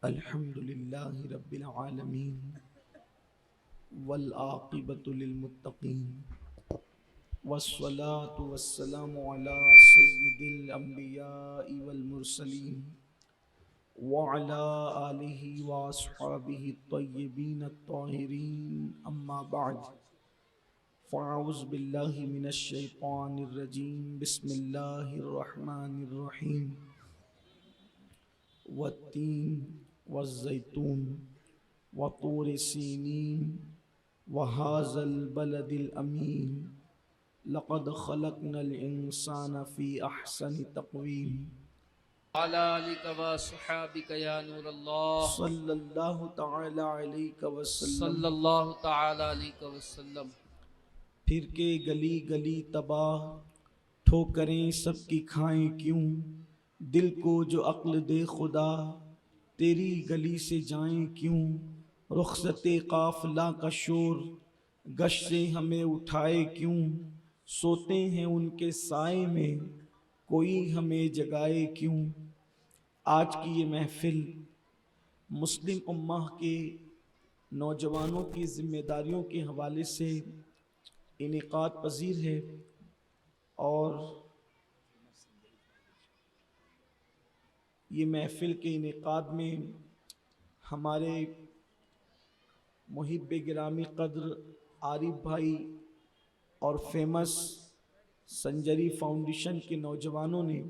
الحمد للہ رب العالمین والعاقبۃ للمتقین والصلاة والسلام علی سید الانبیاء والمرسلین وعلی آلہ واصحابہ الطیبین الطاہرین اما بعد فاعوذ باللہ من الشیطان الرجیم بسم اللہ الرحمن الرحیم والتین والزیتون وطور سینین وہذا البلد الامین لقد خلقنا الانسان فی احسن تقویم وعلى آلك وصحابك يا نور الله صلی اللہ تعالی علیہ وسلم صلی اللہ تعالی علیہ وسلم۔ پھر کے گلی گلی تباہ ٹھوکریں سب کی کھائیں کیوں، دل کو جو عقل دے خدا تیری گلی سے جائیں کیوں، رخصت قافلہ کا شور گشت سے ہمیں اٹھائے کیوں، سوتے ہیں ان کے سائے میں کوئی ہمیں جگائے کیوں۔ آج کی یہ محفل مسلم امہ کے نوجوانوں کی ذمہ داریوں کے حوالے سے انعقاد پذیر ہے، اور یہ محفل کے انعقاد میں ہمارے محب گرامی قدر عارف بھائی اور فیمس سنجری فاؤنڈیشن کے نوجوانوں نے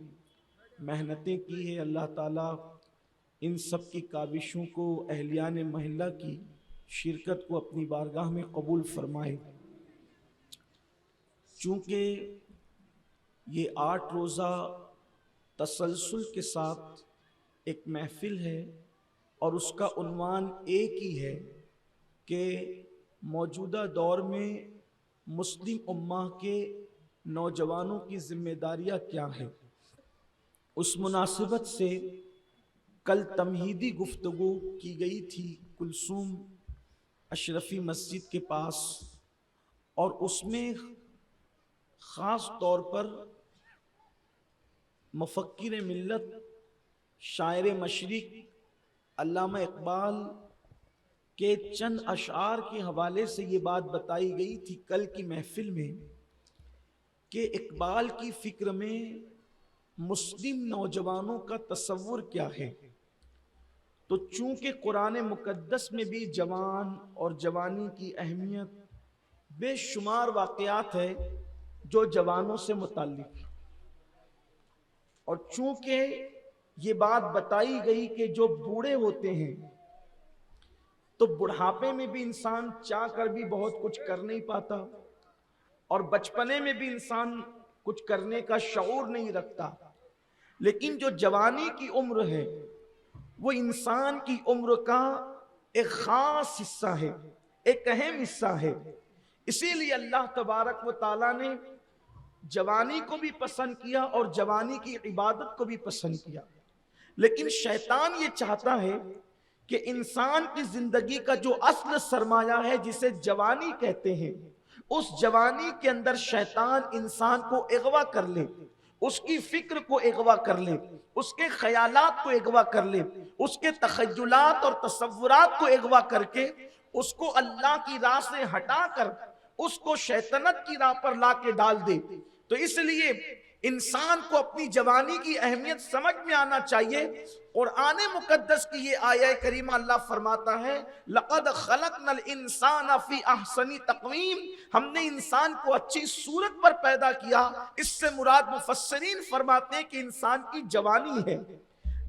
محنتیں کی ہے۔ اللہ تعالیٰ ان سب کی کاوشوں کو اہلیان محلہ کی شرکت کو اپنی بارگاہ میں قبول فرمائے۔ چونکہ یہ 8 روزہ تسلسل کے ساتھ ایک محفل ہے اور اس کا عنوان ایک ہی ہے کہ موجودہ دور میں مسلم امہ کے نوجوانوں کی ذمہ داریاں کیا ہیں، اس مناسبت سے کل تمہیدی گفتگو کی گئی تھی کلثوم اشرفی مسجد کے پاس، اور اس میں خاص طور پر مفکر ملت شاعر مشرق علامہ اقبال کے چند اشعار کے حوالے سے یہ بات بتائی گئی تھی کل کی محفل میں کہ اقبال کی فکر میں مسلم نوجوانوں کا تصور کیا ہے۔ تو چونکہ قرآن مقدس میں بھی جوان اور جوانی کی اہمیت بے شمار واقعات ہے جو جوانوں سے متعلق، اور چونکہ یہ بات بتائی گئی کہ جو بوڑھے ہوتے ہیں تو بڑھاپے میں بھی انسان چاہ کر بھی بہت کچھ کر نہیں پاتا، اور بچپنے میں بھی انسان کچھ کرنے کا شعور نہیں رکھتا، لیکن جو جوانی کی عمر ہے وہ انسان کی عمر کا ایک خاص حصہ ہے، ایک اہم حصہ ہے۔ اسی لیے اللہ تبارک و تعالیٰ نے جوانی کو بھی پسند کیا اور جوانی کی عبادت کو بھی پسند کیا، لیکن شیطان یہ چاہتا ہے کہ انسان کی زندگی کا جو اصل سرمایہ ہے جسے جوانی کہتے ہیں، اس جوانی کے اندر شیطان انسان کو اغوا کر لے، اس کی فکر کو اغوا کر لے، اس کے خیالات کو اغوا کر لے، اس کے تخیلات اور تصورات کو اغوا کر کے اس کو اللہ کی راہ سے ہٹا کر اس کو شیطنت کی راہ پر لا کے ڈال دے۔ تو اس لیے انسان کو اپنی جوانی کی اہمیت سمجھ میں آنا چاہیے۔ قرآن مقدس کی یہ آیہ کریمہ اللہ فرماتا ہے لَقَدْ خَلَقْنَا الْإِنسَانَ فِي أَحْسَنِ تَقْوِيمٍ، ہم نے انسان کو اچھی صورت پر پیدا کیا۔ اس سے مراد مفسرین فرماتے ہیں کہ انسان کی جوانی ہے۔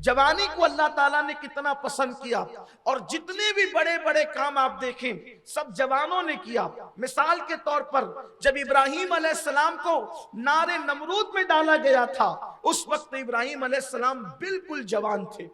جوانی کو اللہ تعالیٰ نے کتنا پسند کیا، اور جتنے بھی بڑے بڑے کام آپ دیکھیں سب جوانوں نے کیا۔ مثال کے طور پر جب ابراہیم علیہ السلام کو نار نمرود میں ڈالا گیا تھا، اس وقت ابراہیم علیہ السلام بالکل جوان تھے۔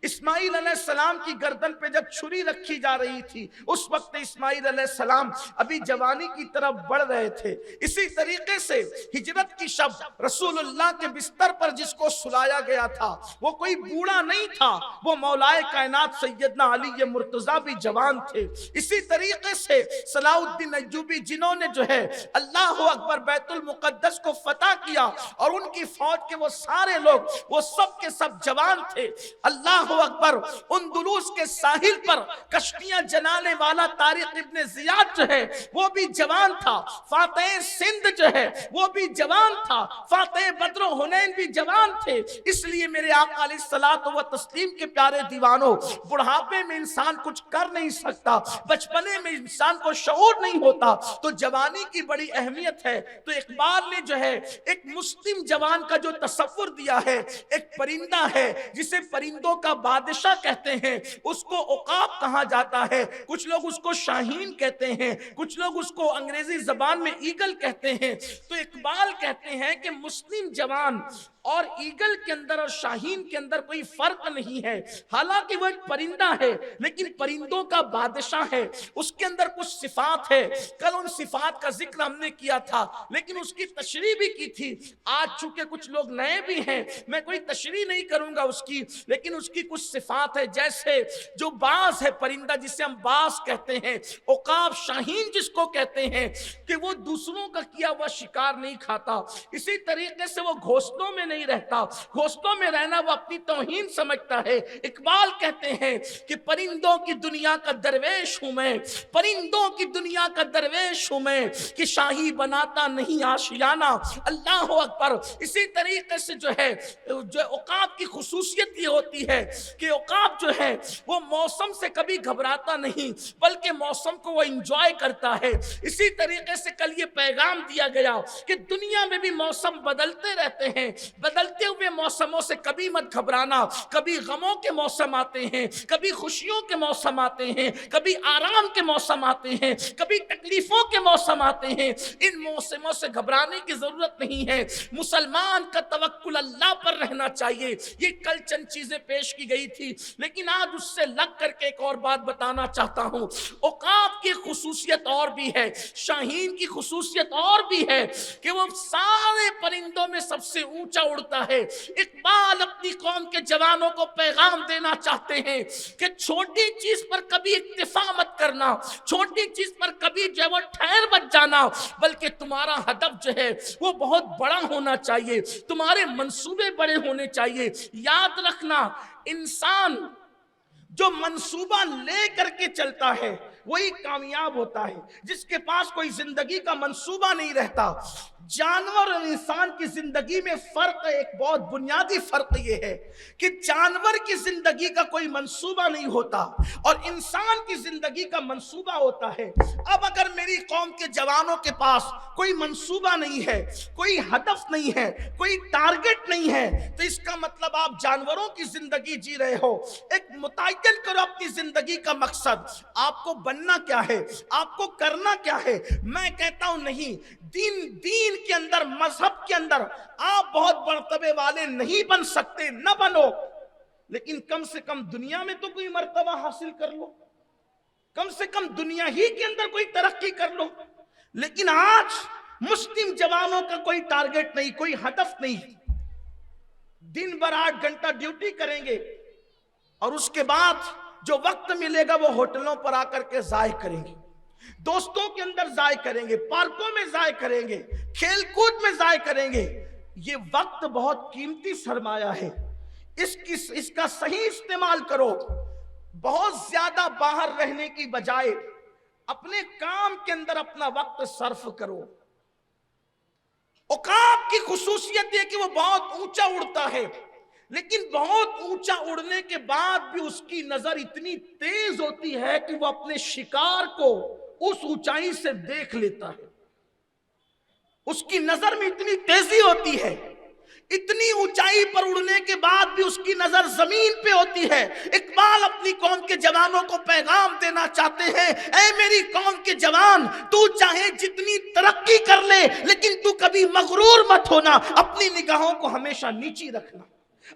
اسماعیل علیہ السلام کی گردن پہ جب چھری رکھی جا رہی تھی، اس وقت اسماعیل علیہ السلام ابھی جوانی کی طرف بڑھ رہے تھے۔ اسی طریقے سے ہجرت کی شب رسول اللہ کے بستر پر جس کو سلایا گیا تھا وہ کوئی بوڑھا نہیں تھا، وہ مولائے کائنات سیدنا علی مرتضیٰ بھی جوان تھے۔ اسی طریقے سے صلاح الدین ایوبی جنہوں نے جو ہے اللہ اکبر بیت المقدس کو فتح کیا، اور ان کی فوج کے وہ سارے لوگ وہ سب کے سب جوان تھے۔ اللہ اللہ اکبر، اندلس کے ساحل پر کشتیاں جلانے والا طارق ابن زیاد جو ہے وہ بھی جوان تھا، فاتح سندھ جو ہے وہ بھی جوان تھا، فاتح بدر و حنین بھی جوان تھے۔ اس لیے میرے آقا علیہ الصلوۃ والتسلیم کے پیارے دیوانوں، بڑھاپے میں انسان کچھ کر نہیں سکتا، بچپنے میں انسان کو شعور نہیں ہوتا، تو جوانی کی بڑی اہمیت ہے۔ تو اقبال نے جو ہے ایک مسلم جوان کا جو تصور دیا ہے، ایک پرندہ ہے جسے پرندوں کا بادشاہ کہتے ہیں، اس کو عقاب کہا جاتا ہے، کچھ لوگ اس کو شاہین کہتے ہیں، کچھ لوگ اس کو انگریزی زبان میں ایگل کہتے ہیں۔ تو اقبال کہتے ہیں کہ مسلم جوان اور ایگل کے اندر اور شاہین کے اندر کوئی فرق نہیں ہے، حالانکہ وہ ایک پرندہ ہے لیکن پرندوں کا بادشاہ ہے، اس کے اندر کچھ صفات ہے۔ کل ان صفات کا ذکر ہم نے کیا تھا لیکن اس کی تشریح بھی کی تھی۔ آج چونکہ کچھ لوگ نئے بھی ہیں، میں کوئی تشریح نہیں کروں گا اس کی، لیکن اس کی کچھ صفات ہے، جیسے جو باز ہے پرندہ جسے ہم باز کہتے ہیں، عقاب شاہین جس کو کہتے ہیں کہ وہ دوسروں کا کیا ہوا شکار نہیں کھاتا، اسی طریقے سے وہ گھونسلوں میں نہیں رہتا، گھونسلوں میں رہنا وہ اپنی توہین سمجھتا ہے۔ اقبال کہتے ہیں کہ پرندوں کی دنیا کا درویش ہوں میں، پرندوں کی دنیا کا درویش ہوں میں، کہ شاہی بناتا نہیں آشیانہ، اللہ اکبر۔ اسی طریقے سے جو ہے جو عقاب کی خصوصیت یہ ہوتی ہے کہ عقاب جو ہے وہ موسم سے کبھی گھبراتا نہیں بلکہ موسم کو وہ انجوائے کرتا ہے۔ اسی طریقے سے کل یہ پیغام دیا گیا کہ دنیا میں بھی موسم بدلتے رہتے ہیں، بدلتے ہوئے موسموں سے کبھی مت گھبرانا، کبھی غموں کے موسم آتے ہیں، کبھی خوشیوں کے موسم آتے ہیں، کبھی آرام کے موسم آتے ہیں، کبھی تکلیفوں کے موسم آتے ہیں، ان موسموں سے گھبرانے کی ضرورت نہیں ہے۔ مسلمان کا توکل اللہ پر رہنا چاہیے۔ یہ کل چند چیزیں پیش کی گئی تھی لیکن آج اس سے لگ کر کے ایک اور بات بتانا چاہتا ہوں۔ عقاب کی خصوصیت اور بھی ہے، شاہین کی خصوصیت اور بھی ہے کہ وہ سارے پرندوں میں سب سے اونچا اڑتا ہے۔ اقبال اپنی قوم کے جوانوں کو پیغام دینا چاہتے ہیں کہ چھوٹی چیز پر کبھی اکتفا مت کرنا، چھوٹی چیز پر کبھی جو ہے وہ ٹھہر مت جانا، بلکہ تمہارا ہدف جو ہے وہ بہت بڑا ہونا چاہیے، تمہارے منصوبے بڑے ہونے چاہیے۔ یاد رکھنا، انسان جو منصوبہ لے کر کے چلتا ہے وہی کامیاب ہوتا ہے، جس کے پاس کوئی زندگی کا منصوبہ نہیں رہتا۔ جانور اور انسان کی زندگی میں فرق ہے، ایک بہت بنیادی فرق یہ ہے کہ جانور کی زندگی کا کوئی منصوبہ نہیں ہوتا اور انسان کی زندگی کا منصوبہ ہوتا ہے۔ اب اگر میری قوم کے جوانوں کے پاس کوئی منصوبہ نہیں ہے، کوئی ہدف نہیں ہے، کوئی ٹارگٹ نہیں ہے، تو اس کا مطلب آپ جانوروں کی زندگی جی رہے ہو۔ ایک متعین کرو اپنی زندگی کا مقصد، آپ کو بننا کیا ہے، آپ کو کرنا کیا ہے۔ میں کہتا ہوں نہیں، دین کے اندر، مذہب کے اندر آپ بہت مرتبے والے نہیں بن سکتے، نہ بنو، لیکن کم سے کم دنیا میں تو کوئی مرتبہ حاصل کر لو، کم سے کم دنیا ہی کے اندر کوئی ترقی کر لو۔ لیکن آج مسلم جوانوں کا کوئی ٹارگٹ نہیں، کوئی ہدف نہیں، دن بھر 8 گھنٹہ ڈیوٹی کریں گے اور اس کے بعد جو وقت ملے گا وہ ہوٹلوں پر آ کر کے ضائع کریں گے، دوستوں کے اندر ضائع کریں گے، پارکوں میں ضائع کریں گے، کھیل کود میں ضائع کریں گے۔ یہ وقت بہت قیمتی سرمایہ ہے، اس کا صحیح استعمال کرو۔ بہت زیادہ باہر رہنے کی بجائے اپنے کام کے اندر اپنا وقت صرف کرو۔ عقاب کی خصوصیت یہ کہ وہ بہت اونچا اڑتا ہے، لیکن بہت اونچا اڑنے کے بعد بھی اس کی نظر اتنی تیز ہوتی ہے کہ وہ اپنے شکار کو اس اونچائی سے دیکھ لیتا ہے۔ اس کی نظر میں اتنی تیزی ہوتی ہے، اتنی اونچائی پر اڑنے کے بعد بھی اس کی نظر زمین پہ ہوتی ہے۔ اقبال اپنی قوم کے جوانوں کو پیغام دینا چاہتے ہیں، اے میری قوم کے جوان، تو چاہے جتنی ترقی کر لے لیکن تو کبھی مغرور مت ہونا، اپنی نگاہوں کو ہمیشہ نیچی رکھنا،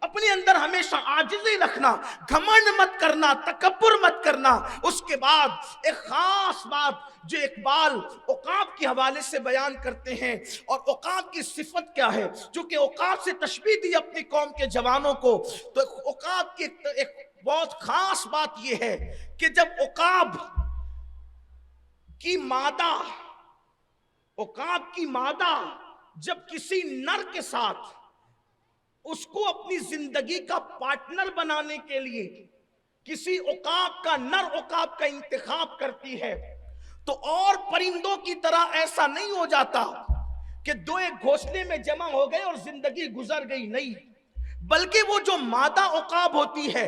اپنے اندر ہمیشہ عاجزی رکھنا، گھمنڈ مت کرنا، تکبر مت کرنا۔ اس کے بعد ایک خاص بات جو اقبال عقاب کے حوالے سے بیان کرتے ہیں، اور عقاب کی صفت کیا ہے، جو کہ عقاب سے تشبیہ دی اپنی قوم کے جوانوں کو، تو عقاب کی ایک بہت خاص بات یہ ہے کہ جب عقاب کی مادہ جب کسی نر کے ساتھ اس کو اپنی زندگی کا پارٹنر بنانے کے لیے کسی عقاب کا، نر عقاب کا انتخاب کرتی ہے تو اور پرندوں کی طرح ایسا نہیں ہو جاتا کہ دو ایک گھونسلے میں جمع ہو گئے اور زندگی گزر گئی، نہیں، بلکہ وہ جو مادہ عقاب ہوتی ہے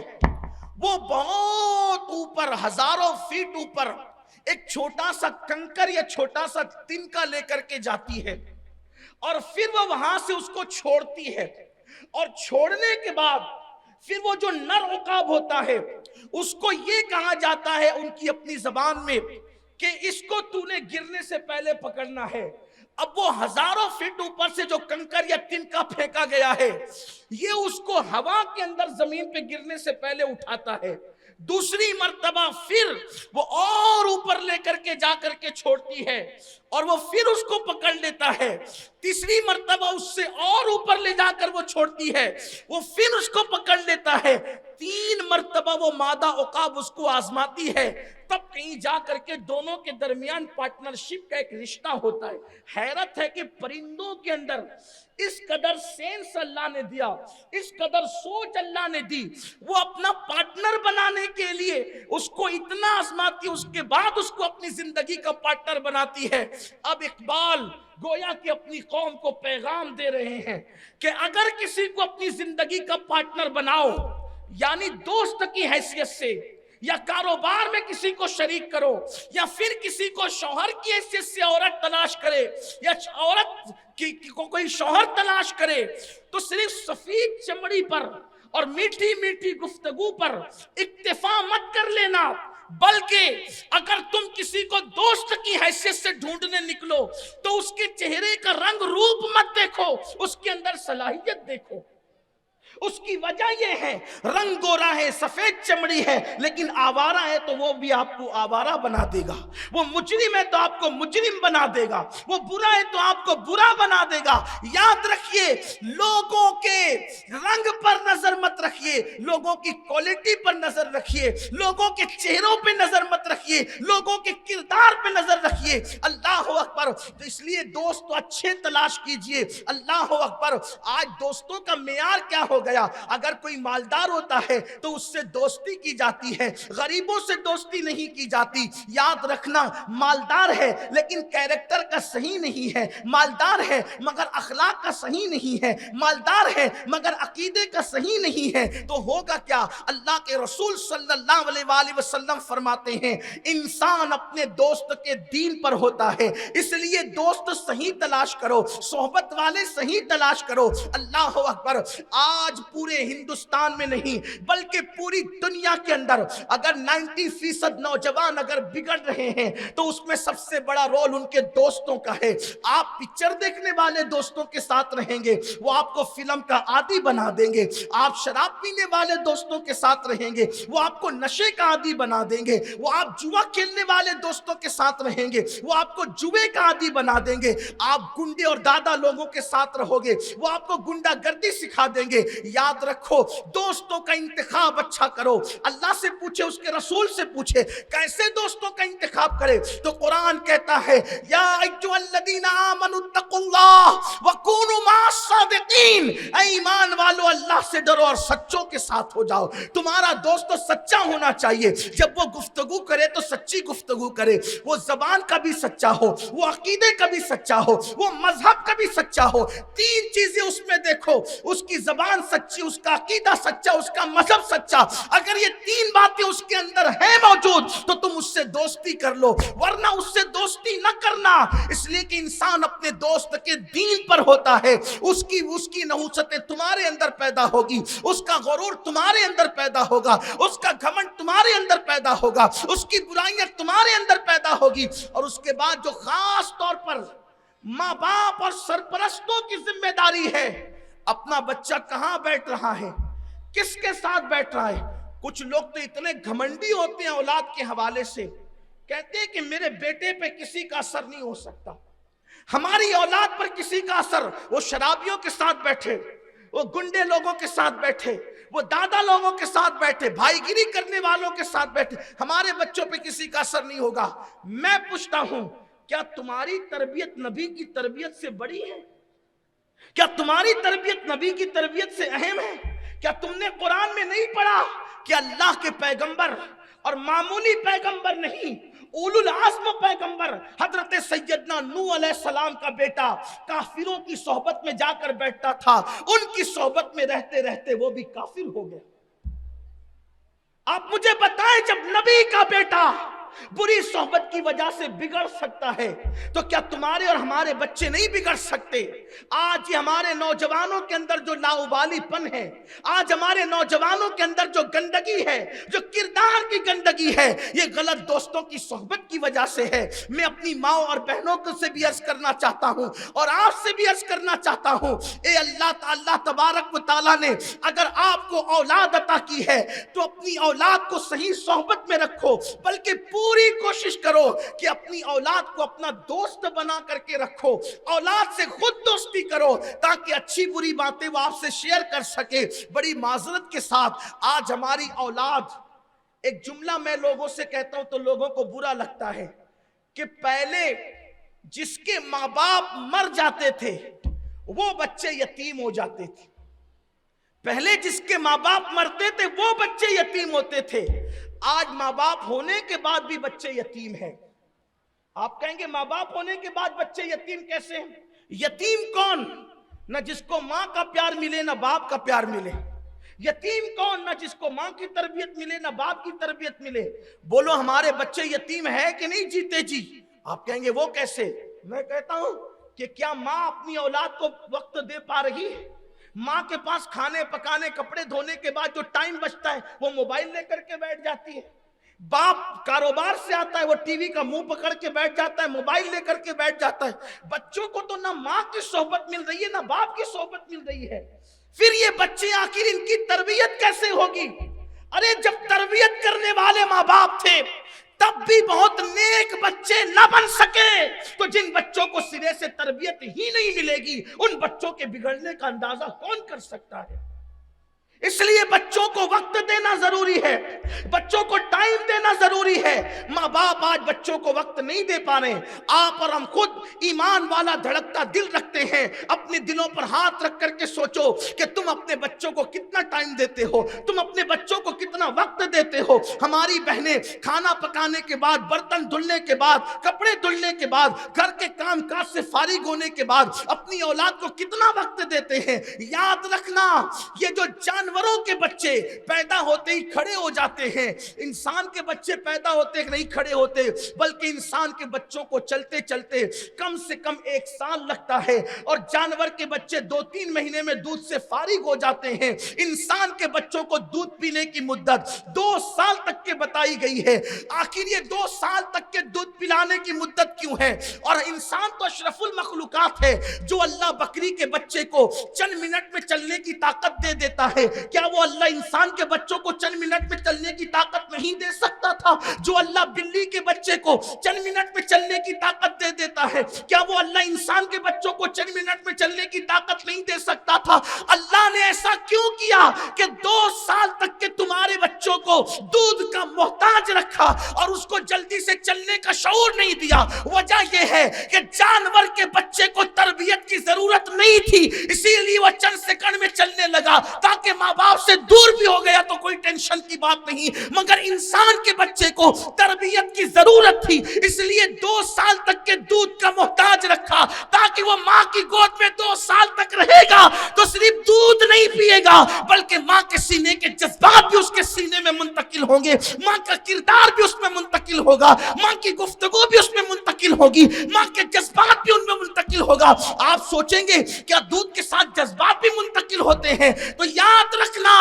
وہ بہت اوپر، ہزاروں فیٹ اوپر ایک چھوٹا سا کنکر یا چھوٹا سا تنکا لے کر کے جاتی ہے اور پھر وہ وہاں سے اس کو چھوڑتی ہے، اور چھوڑنے کے بعد پھر وہ جو نر عقاب ہوتا ہے اس کو یہ کہا جاتا ہے ان کی اپنی زبان میں کہ اس کو تو نے گرنے سے پہلے پکڑنا ہے۔ اب وہ ہزاروں فٹ اوپر سے جو کنکر یا تنکا پھینکا گیا ہے یہ اس کو ہوا کے اندر زمین پہ گرنے سے پہلے اٹھاتا ہے، دوسری مرتبہ پھر وہ اور اوپر لے کر کے جا کر کے چھوڑتی ہے اور وہ پھر اس کو پکڑ لیتا ہے، تیسری مرتبہ اس سے اور اوپر لے جا کر وہ چھوڑتی ہے، وہ پھر اس کو پکڑ لیتا ہے، 3 مرتبہ وہ مادہ عقاب اس کو آزماتی ہے، تب کہیں جا کر کے دونوں کے درمیان پارٹنرشپ کا ایک رشتہ ہوتا ہے۔ حیرت ہے کہ پرندوں کے اندر اس قدر سینس اللہ نے دیا، اس قدر سوچ اللہ نے دی، وہ اپنا پارٹنر بنانے کے لیے اس کو اتنا آزماتی، اس کے بعد اس کو اپنی زندگی کا پارٹنر بناتی ہے۔ اب اقبال گویا کہ اپنی قوم کو پیغام دے رہے ہیں کہ اگر کسی کو اپنی زندگی کا پارٹنر بناؤ، یعنی دوست کی حیثیت سے، یا کاروبار میں کسی کو شریک کرو، یا پھر کسی کو شوہر کی حیثیت سے عورت تلاش کرے، یا عورت کو کوئی شوہر تلاش کرے، تو صرف سفید چمڑی پر اور میٹھی میٹھی گفتگو پر اکتفا مت کر لینا، بلکہ اگر تم کسی کو دوست کی حیثیت سے ڈھونڈنے نکلو تو اس کے چہرے کا رنگ روپ مت دیکھو، اس کے اندر صلاحیت دیکھو۔ اس کی وجہ یہ ہے رنگ گورا ہے، سفید چمڑی ہے، لیکن آوارہ ہے تو وہ بھی آپ کو آوارہ بنا دے گا، وہ مجرم ہے تو آپ کو مجرم بنا دے گا، وہ برا ہے تو آپ کو برا بنا دے گا۔ یاد رکھیے لوگوں کے رنگ پر نظر مت رکھیے، لوگوں کی کوالٹی پر نظر رکھیے، لوگوں کے چہروں پہ نظر مت رکھیے، لوگوں کے کردار پہ نظر رکھیے۔ اللہ اکبر۔ تو اس لیے دوست اچھے تلاش کیجئے۔ اللہ اکبر۔ آج دوستوں کا معیار کیا ہو گیا؟ اگر کوئی مالدار ہوتا ہے تو اس سے دوستی کی جاتی ہے، غریبوں سے دوستی نہیں کی جاتی۔ یاد رکھنا مالدار ہے لیکن کیریکٹر کا صحیح نہیں ہے، مالدار ہے مگر اخلاق کا صحیح نہیں ہے، مالدار ہے مگر عقیدے کا صحیح نہیں ہے، تو ہوگا کیا؟ اللہ کے رسول صلی اللہ علیہ وآلہ وسلم فرماتے ہیں انسان اپنے دوست کے دین پر ہوتا ہے، اس لیے دوست صحیح تلاش کرو، صحبت والے صحیح تلاش کرو۔ اللہ اکبر۔ آج پورے ہندوستان میں نہیں بلکہ پوری دنیا کے اندر اگر 90% نوجوان اگر بگڑ رہے ہیں تو اس میں سب سے بڑا رول ان کے دوستوں کا ہے۔ آپ پکچر دیکھنے والے دوستوں کے ساتھ رہیں گے وہ آپ کو فلم کا عادی بنا دیں گے، آپ شراب پینے والے دوستوں کے ساتھ رہیں گے وہ آپ کو نشے کا عادی بنا دیں گے، وہ آپ جوا کھیلنے والے دوستوں کے ساتھ رہیں گے وہ آپ کو جوے کا عادی بنا دیں گے، آپ گنڈے اور دادا لوگوں کے ساتھ رہو گے وہ آپ کو گنڈا گردی سکھا دیں گے۔ یاد رکھو دوستوں کا انتخاب اچھا کرو۔ اللہ سے پوچھے، اس کے رسول سے پوچھے کیسے دوستوں کا انتخاب کرے، تو قرآن کہتا ہے یا ایھا الذین آمنوا اتقوا اللہ وکونوا مع الصادقین، اے ایمان والو اللہ سے ڈرو اور سچوں کے ساتھ ہو جاؤ۔ تمہارا دوست سچا ہونا چاہیے، جب وہ گفتگو کرے تو سچی گفتگو کرے، وہ زبان کا بھی سچا ہو، وہ عقیدے کا بھی سچا ہو، وہ مذہب کا بھی سچا ہو۔ 3 چیزیں اس میں دیکھو، اس کی زبان سچی، اس کا عقیدہ سچا، اس کا مذہب سچا۔ اگر یہ 3 باتیں اس کے اندر ہیں موجود تو تم اس سے دوستی کر لو، ورنہ اس سے دوستی نہ کرنا، اس لیے کہ انسان اپنے دوست کے دین پر ہوتا ہے۔ اس کی نحوستیں تمہارے اندر پیدا ہوگی، اس کا غرور تمہارے اندر پیدا ہوگا، اس کا گھمنڈ تمہارے اندر پیدا ہوگا، اس کی برائیاں تمہارے اندر پیدا ہوگی، اور اس کے بعد جو خاص طور پر ماں باپ اور سرپرستوں کی ذمہ داری ہے، اپنا بچہ کہاں بیٹھ رہا ہے، کس کے ساتھ بیٹھ رہا ہے۔ کچھ لوگ تو اتنے گھمنڈی ہوتے ہیں اولاد کے حوالے سے، کہتے ہیں کہ میرے بیٹے پہ کسی کا اثر نہیں ہو سکتا، ہماری اولاد پر کسی کا اثر، وہ شرابیوں کے ساتھ بیٹھے، وہ گنڈے لوگوں کے ساتھ بیٹھے، وہ دادا لوگوں کے ساتھ بیٹھے، بھائی گیری کرنے والوں کے ساتھ بیٹھے، ہمارے بچوں پہ کسی کا اثر نہیں ہوگا۔ میں پوچھتا ہوں کیا تمہاری تربیت نبی کی تربیت سے بڑی ہے؟ کیا تمہاری تربیت نبی کی تربیت سے اہم ہے؟ کیا تم نے قرآن میں نہیں پڑھا کہ اللہ کے پیغمبر اور معمولی پیغمبر نہیں، اولو العزم پیغمبر حضرت سیدنا نوح علیہ السلام کا بیٹا کافروں کی صحبت میں جا کر بیٹھتا تھا، ان کی صحبت میں رہتے رہتے وہ بھی کافر ہو گیا۔ آپ مجھے بتائیں، جب نبی کا بیٹا بری صحبت کی وجہ سے بگڑ سکتا ہے تو کیا تمہارے اور ہمارے بچے نہیں بگڑ سکتے؟ آج یہ ہمارے نوجوانوں کے اندر جو لاؤبالی پن ہے، آج ہمارے نوجوانوں کے اندر جو گندگی ہے، جو کردار کی گندگی ہے، یہ غلط دوستوں کی صحبت کی وجہ سے ہے۔ میں اپنی ماں اور بہنوں کو سے بھی عرض کرنا چاہتا ہوں اور آپ سے بھی عرض کرنا چاہتا ہوں، اے اللہ تبارک و تعالیٰ نے اگر آپ کو اولاد عطا کی ہے تو اپنی اولاد کو صحیح صحبت میں رکھو، بلکہ پوری کوشش کرو کہ اپنی اولاد کو اپنا دوست بنا کر کے رکھو، اولاد سے خود دوستی کرو تاکہ اچھی بری باتیں وہ آپ سے شیئر کر سکے۔ بڑی معذرت کے ساتھ آج ہماری اولاد، ایک جملہ میں لوگوں سے کہتا ہوں تو لوگوں کو برا لگتا ہے کہ پہلے جس کے ماں باپ مر جاتے تھے وہ بچے یتیم ہو جاتے تھے، پہلے جس کے ماں باپ مرتے تھے وہ بچے یتیم ہوتے تھے، آج ماں باپ ہونے کے بعد بھی بچے یتیم ہیں۔ آپ کہیں گے ماں باپ ہونے کے بعد بچے یتیم کیسے ہیں؟ یتیم کون؟ نہ جس کو ماں کا پیار ملے نہ باپ کا پیار ملے۔ یتیم کون؟ نہ جس کو ماں کی تربیت ملے نہ باپ کی تربیت ملے۔ بولو ہمارے بچے یتیم ہے کہ نہیں جیتے جی؟ آپ کہیں گے وہ کیسے؟ میں کہتا ہوں کہ کیا ماں اپنی اولاد کو وقت دے پا رہی ہے؟ ماں کے پاس کھانے پکانے کپڑے دھونے کے بعد جو ٹائم بچتا ہے وہ موبائل لے کر کے بیٹھ جاتی ہے۔ باپ کاروبار سے آتا ہے وہ ٹی وی کا منہ پکڑ کے بیٹھ جاتا ہے، موبائل لے کر کے بیٹھ جاتا ہے۔ بچوں کو تو نہ ماں کی صحبت مل رہی ہے نہ باپ کی صحبت مل رہی ہے، پھر یہ بچے آخر ان کی تربیت کیسے ہوگی؟ ارے جب تربیت کرنے والے ماں باپ تھے تب بھی بہت نیک بچے نہ بن سکے تو جن بچوں کو سرے سے تربیت ہی نہیں ملے گی ان بچوں کے بگڑنے کا اندازہ کون کر سکتا ہے؟ اس لیے بچوں کو وقت دینا ضروری ہے، بچوں کو ٹائم دینا ضروری ہے۔ ماں باپ آج بچوں کو وقت نہیں دے پا رہے۔ آپ اور ہم خود ایمان والا دھڑکتا دل رکھتے ہیں، اپنے دلوں پر ہاتھ رکھ کر کے سوچو کہ تم اپنے بچوں کو کتنا ٹائم دیتے ہو، تم اپنے بچوں کو کتنا وقت دیتے ہو۔ ہماری بہنیں کھانا پکانے کے بعد، برتن دھلنے کے بعد، کپڑے دھلنے کے بعد، گھر کے کام کاج سے فارغ ہونے کے بعد اپنی اولاد کو کتنا وقت دیتے ہیں۔ یاد رکھنا، یہ جو جانوروں کے بچے پیدا ہوتے ہی کھڑے ہو جاتے ہیں، انسان کے بچے پیدا ہوتے نہیں کھڑے ہوتے، بلکہ انسان کے بچوں کو چلتے چلتے کم سے کم 1 سال لگتا ہے، اور جانور کے بچے 2-3 مہینے میں دودھ سے فارغ ہو جاتے ہیں۔ انسان کے بچوں کو دودھ پینے کی مدت 2 سال تک کے بتائی گئی ہے۔ آخر یہ 2 سال تک کے دودھ پلانے کی مدت کیوں ہے؟ اور انسان تو اشرف المخلوقات ہے، جو اللہ بکری کے بچے کو چند منٹ میں چلنے کی طاقت دے دیتا ہے، کیا وہ اللہ انسان کے بچوں کو چند منٹ میں چلنے کی طاقت نہیں دے سکتا تھا؟ جو اللہ بلی کے بچے کو چند منٹ میں چلنے کی طاقت دے دیتا ہے، کیا وہ اللہ انسان کے بچوں کو چند منٹ میں چلنے کی طاقت نہیں دے سکتا تھا؟ اللہ نے ایسا کیوں کیا کہ 2 سال تک کے تمہارے بچوں کو دودھ کا محتاج رکھا اور اس کو جلدی سے چلنے کا شعور نہیں دیا؟ وجہ یہ ہے کہ جانور کے بچے کو تربیت کی ضرورت نہیں تھی، اسی لیے وہ چند سیکنڈ میں چلنے لگا، تاکہ ماں باپ سے دور بھی ہو گیا تو کوئی ٹینشن کی بات نہیں۔ مگر انسان کے بچے کو تربیت کی ضرورت تھی، اس لیے 2 سال تک کے دودھ کا محتاج رکھا، تاکہ وہ ماں کی گود میں 2 سال تک رہے گا تو صرف دودھ نہیں پیے گا بلکہ ماں کے سینے کے جذبات بھی اس کے سینے میں منتقل ہوں گے، ماں کا کردار بھی اس میں منتقل ہوگا، ماں کی گفتگو بھی اس میں منتقل ہوگی، ماں کے جذبات بھی ان میں منتقل ہوگا۔ آپ سوچیں گے کیا دودھ کے ساتھ جذبات بھی منتقل ہوتے ہیں؟ تو یاد رکھنا،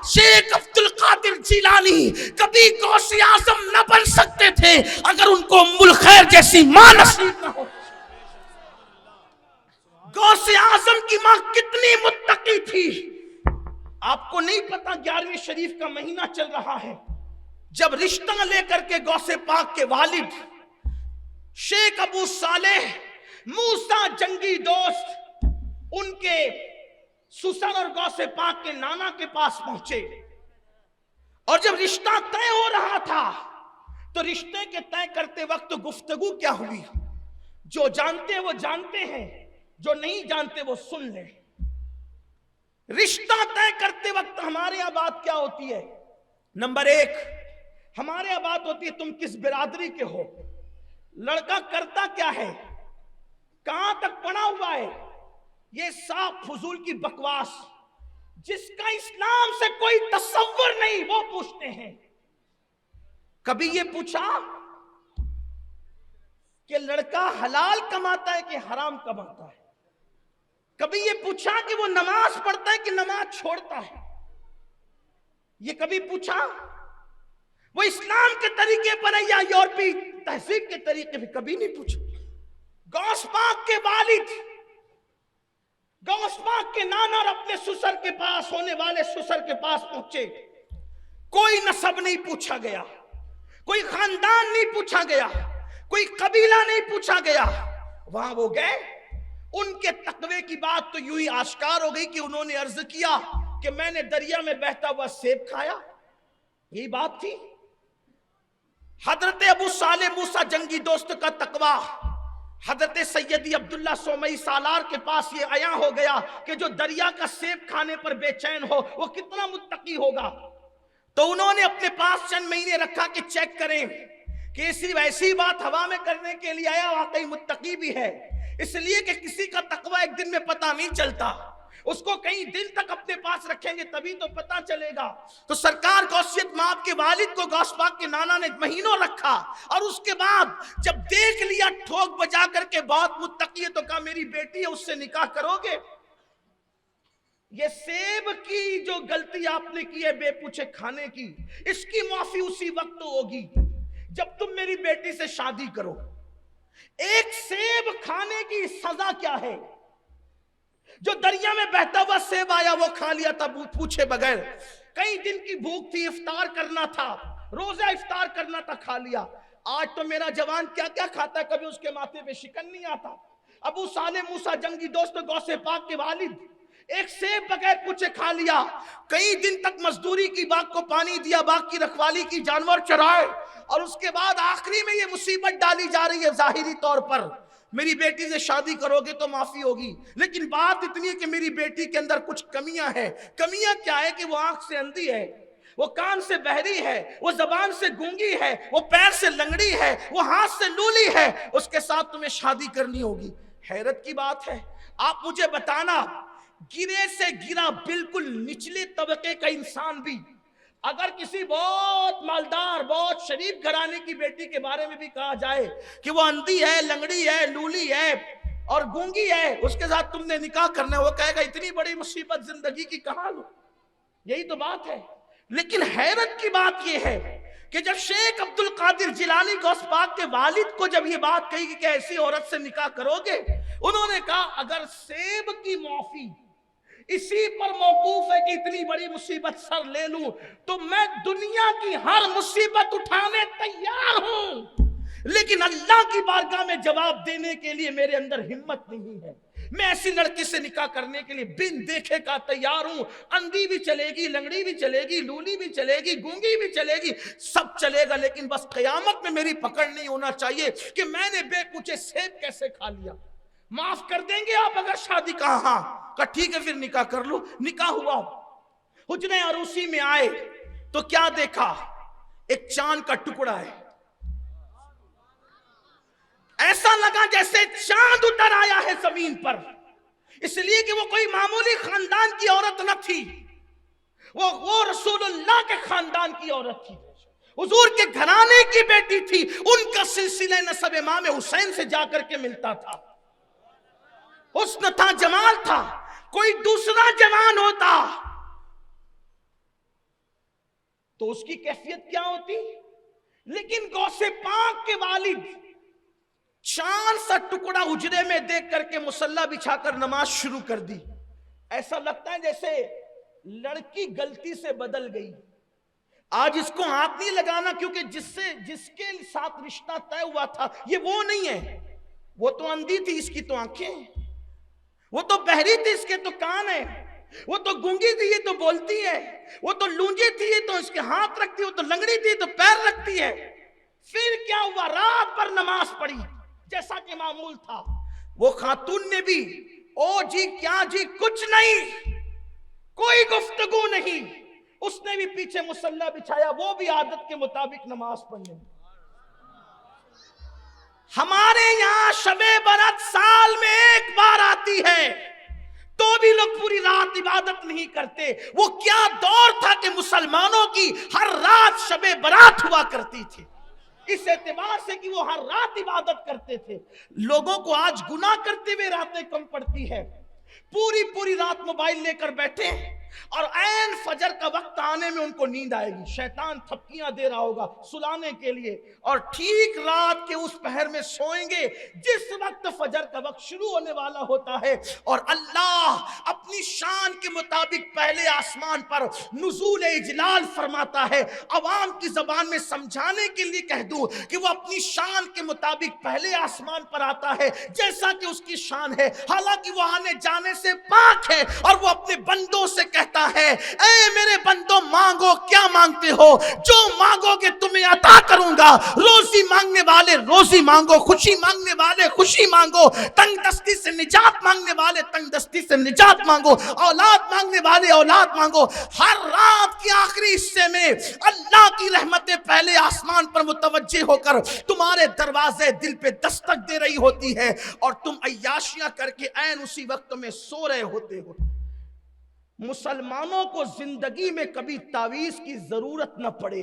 شیخ عبد القادر جیلانی کبھی غوث اعظم نہ بن سکتے تھے اگر ان کو ام الخیر جیسی ماں نصیب نہ ہو۔ غوث اعظم کی ماں کتنی متقی تھی، آپ کو نہیں پتا۔ 11ویں شریف کا مہینہ چل رہا ہے، جب رشتہ لے کر کے غوث پاک کے والد شیخ ابو صالح موسیٰ جنگی دوست ان کے سسر اور غوث پاک کے نانا کے پاس پہنچے، اور جب رشتہ طے ہو رہا تھا تو رشتے کے طے کرتے وقت گفتگو کیا ہوئی؟ جو جانتے ہیں وہ جانتے ہیں جو نہیں جانتے وہ سن لیں. رشتہ طے کرتے وقت ہمارے یہاں بات کیا ہوتی ہے؟ نمبر 1 ہمارے یہاں بات ہوتی ہے تم کس برادری کے ہو، لڑکا کرتا کیا ہے، کہاں تک پڑھا ہوا ہے. یہ صاف فضول کی بکواس جس کا اسلام سے کوئی تصور نہیں وہ پوچھتے ہیں. کبھی یہ پوچھا کہ لڑکا حلال کماتا ہے کہ حرام کماتا ہے؟ کبھی یہ پوچھا کہ وہ نماز پڑھتا ہے کہ نماز چھوڑتا ہے؟ یہ کبھی پوچھا وہ اسلام کے طریقے پر ہے یا یورپی تہذیب کے طریقے پر؟ کبھی نہیں پوچھا. غوث پاک کے والد، غوث پاک کے نانا اور اپنے سسر کے پاس، ہونے والے سسر کے پاس پہنچے. کوئی نسب نہیں پوچھا گیا، کوئی خاندان نہیں پوچھا گیا، کوئی قبیلہ نہیں پوچھا گیا. وہاں وہ گئے. ان کے تقوی کی بات تو یوں ہی آشکار ہو گئی کہ انہوں نے عرض کیا کہ میں نے دریا میں بہتا ہوا سیب کھایا. یہی بات تھی. حضرت ابو صالح موسیٰ جنگی دوست کا تقوی حضرت سیدی عبداللہ سومئی سالار کے پاس یہ عیاں ہو گیا کہ جو دریا کا سیب کھانے پر بے چین ہو وہ کتنا متقی ہوگا. تو انہوں نے اپنے پاس چند مہینے رکھا کہ چیک کریں کہ ایسی ویسی بات ہوا میں کرنے کے لیے آیا واقعی متقی بھی ہے. اس لیے کہ کسی کا تقوی ایک دن میں پتہ نہیں چلتا، اس کو کئی دن تک اپنے پاس رکھیں گے تبھی تو پتہ چلے گا. تو سرکار غوثیت مآب کے والد کو غوث پاک کے نانا نے مہینوں رکھا، اور اس کے بعد جب دیکھ لیا ٹھوک بجا کر کے بہت متقی ہے تو کہا میری بیٹی ہے اس سے نکاح کرو گے؟ یہ سیب کی جو غلطی آپ نے کی ہے بے پوچھے کھانے کی، اس کی معافی اسی وقت ہوگی جب تم میری بیٹی سے شادی کرو. ایک سیب کھانے کی سزا کیا ہے؟ جو دریا میں بہتا ہوا سیب آیا وہ کھا لیا تھا پوچھے بغیر. کئی دن کی بھوک تھی، افطار کرنا تھا، روزہ افطار کرنا تھا، کھا لیا. آج تو میرا جوان کیا کیا کھاتا ہے، کبھی اس کے ماتھے پہ شکن نہیں آتا. ابو صالح موسیٰ جنگی دوست غوث پاک کے والد ایک سیب بغیر پوچھے کھا لیا. کئی دن تک مزدوری کی، باغ کو پانی دیا، باغ کی رکھوالی کی، جانور چرائے، اور اس کے بعد آخری میں یہ مصیبت ڈالی جا رہی ہے ظاہری طور پر میری بیٹی سے شادی کرو گے تو معافی ہوگی. لیکن بات اتنی ہے کہ میری بیٹی کے اندر کچھ کمیاں ہیں. کمیاں کیا ہے کہ وہ آنکھ سے اندھی ہے، وہ کان سے بہری ہے، وہ زبان سے گونگی ہے، وہ پیر سے لنگڑی ہے، وہ ہاتھ سے لولی ہے. اس کے ساتھ تمہیں شادی کرنی ہوگی. حیرت کی بات ہے. آپ مجھے بتانا، گرے سے گرا بالکل نچلے طبقے کا انسان بھی اگر کسی بہت مالدار بہت شریف گھرانے کی بیٹی کے بارے میں بھی کہا جائے کہ وہ اندھی ہے، لنگڑی ہے، لولی ہے اور گونگی ہے، اس کے ساتھ تم نے نکاح کرنا ہے، وہ کہے گا اتنی بڑی مصیبت زندگی کی کہاں لوں. یہی تو بات ہے. لیکن حیرت کی بات یہ ہے کہ جب شیخ عبد القادر جیلانی غوث پاک کے والد کو جب یہ بات کہی کہ ایسی عورت سے نکاح کرو گے، انہوں نے کہا اگر سیب کی معافی اسی پر موقوف ہے کہ اتنی بڑی مصیبت سر لے لوں تو میں دنیا کی ہر مصیبت اٹھانے تیار ہوں، لیکن اللہ کی بارگاہ میں جواب دینے کے لیے میرے اندر ہمت نہیں ہے. میں ایسی لڑکی سے نکاح کرنے کے لیے بن دیکھے کا تیار ہوں. اندھی بھی چلے گی، لنگڑی بھی چلے گی، لولی بھی چلے گی، گونگی بھی چلے گی، سب چلے گا، لیکن بس قیامت میں میری پکڑ نہیں ہونا چاہیے کہ میں نے بے پوچھے سیب کیسے کھا لیا. معاف کر دیں گے آپ اگر شادی کہا؟ ہاں. کہا ٹھیک ہے پھر نکاح کر لو. نکاح ہوا. حجرے عروسی میں آئے تو کیا دیکھا؟ ایک چاند کا ٹکڑا ہے. ایسا لگا جیسے چاند اتر آیا ہے زمین پر، اس لیے کہ وہ کوئی معمولی خاندان کی عورت نہ تھی، وہ رسول اللہ کے خاندان کی عورت تھی، حضور کے گھرانے کی بیٹی تھی. ان کا سلسلہ نسب امام حسین سے جا کر کے ملتا تھا. حسن تھا، جمال تھا. کوئی دوسرا جوان ہوتا تو اس کی کیفیت کیا ہوتی؟ لیکن غوث پاک کے والد چاند سا ٹکڑا حجرے میں دیکھ کر کے مصلی بچھا کر نماز شروع کر دی. ایسا لگتا ہے جیسے لڑکی غلطی سے بدل گئی. آج اس کو ہاتھ نہیں لگانا کیونکہ جس کے ساتھ رشتہ طے ہوا تھا یہ وہ نہیں ہے. وہ تو اندھی تھی، اس کی تو آنکھیں ہیں. وہ تو بہری تھی، اس کے تو کان ہیں. وہ تو گونگی تھی، یہ تو بولتی ہے. وہ تو لونجی تھی، یہ تو اس کے ہاتھ رکھتی ہے. وہ تو لنگڑی تھی تو پیر رکھتی ہے. پھر کیا ہوا؟ رات پر نماز پڑھی جیسا کہ معمول تھا. وہ خاتون نے بھی او جی کیا جی کچھ نہیں، کوئی گفتگو نہیں، اس نے بھی پیچھے مصلی بچھایا، وہ بھی عادت کے مطابق نماز پڑھنے۔ ہمارے یہاں شب برات سال میں ایک بار آتی ہے تو بھی لوگ پوری رات عبادت نہیں کرتے۔ وہ کیا دور تھا کہ مسلمانوں کی ہر رات شب برات ہوا کرتی تھی، اس اعتبار سے کہ وہ ہر رات عبادت کرتے تھے۔ لوگوں کو آج گناہ کرتے ہوئے راتیں کم پڑتی ہے، پوری رات موبائل لے کر بیٹھے اور عین فجر کا وقت آنے میں ان کو نیند آئے گی، شیطان تھپکیاں دے رہا ہوگا سلانے کے لیے، اور ٹھیک رات کے اس پہر میں سوئیں گے جس وقت فجر کا وقت شروع ہونے والا ہوتا ہے، اور اللہ اپنی شان کے مطابق پہلے آسمان پر نزول اجلال فرماتا ہے۔ عوام کی زبان میں سمجھانے کے لیے کہہ دوں کہ وہ اپنی شان کے مطابق پہلے آسمان پر آتا ہے جیسا کہ اس کی شان ہے، حالانکہ وہ آنے جانے سے پاک ہے، اور وہ اپنے بندوں سے کہتا ہے اے میرے بندوں مانگو، کیا مانگتے ہو؟ جو مانگو گے تمہیں عطا کروں گا۔ روزی مانگنے والے روزی مانگو، خوشی مانگنے والے خوشی مانگو، تنگ دستی سے نجات مانگنے والے تنگ دستی سے نجات مانگو، اولاد مانگنے والے اولاد مانگو۔ ہر رات کے آخری حصے میں اللہ کی رحمتیں پہلے آسمان پر متوجہ ہو کر تمہارے دروازے دل پہ دستک دے رہی ہوتی ہے، اور تم عیاشیاں کر کے عین اسی وقت میں سو رہے ہوتے ہو۔ مسلمانوں کو زندگی میں کبھی تعویذ کی ضرورت نہ پڑے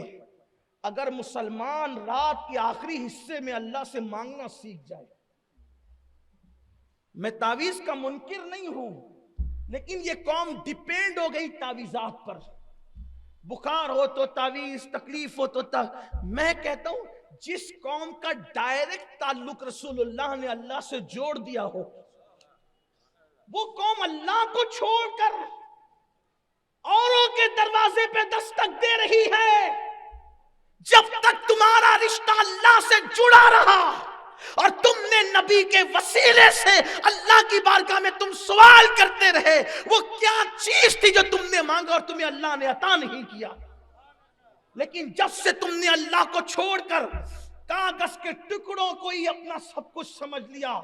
اگر مسلمان رات کے آخری حصے میں اللہ سے مانگنا سیکھ جائے۔ میں تعویذ کا منکر نہیں ہوں، لیکن یہ قوم ڈیپینڈ ہو گئی تعویذات پر، بخار ہو تو تعویذ، تکلیف ہو تو میں کہتا ہوں جس قوم کا ڈائریکٹ تعلق رسول اللہ نے اللہ سے جوڑ دیا ہو، وہ قوم اللہ کو چھوڑ کر اوروں کے دروازے پہ دستک دے رہی ہے۔ جب تک تمہارا رشتہ اللہ سے جڑا رہا اور تم نے نبی کے وسیلے سے اللہ کی بارگاہ میں تم سوال کرتے رہے، وہ کیا چیز تھی جو تم نے مانگا اور تمہیں اللہ نے عطا نہیں کیا؟ لیکن جب سے تم نے اللہ کو چھوڑ کر کاغذ کے ٹکڑوں کو ہی اپنا سب کچھ سمجھ لیا،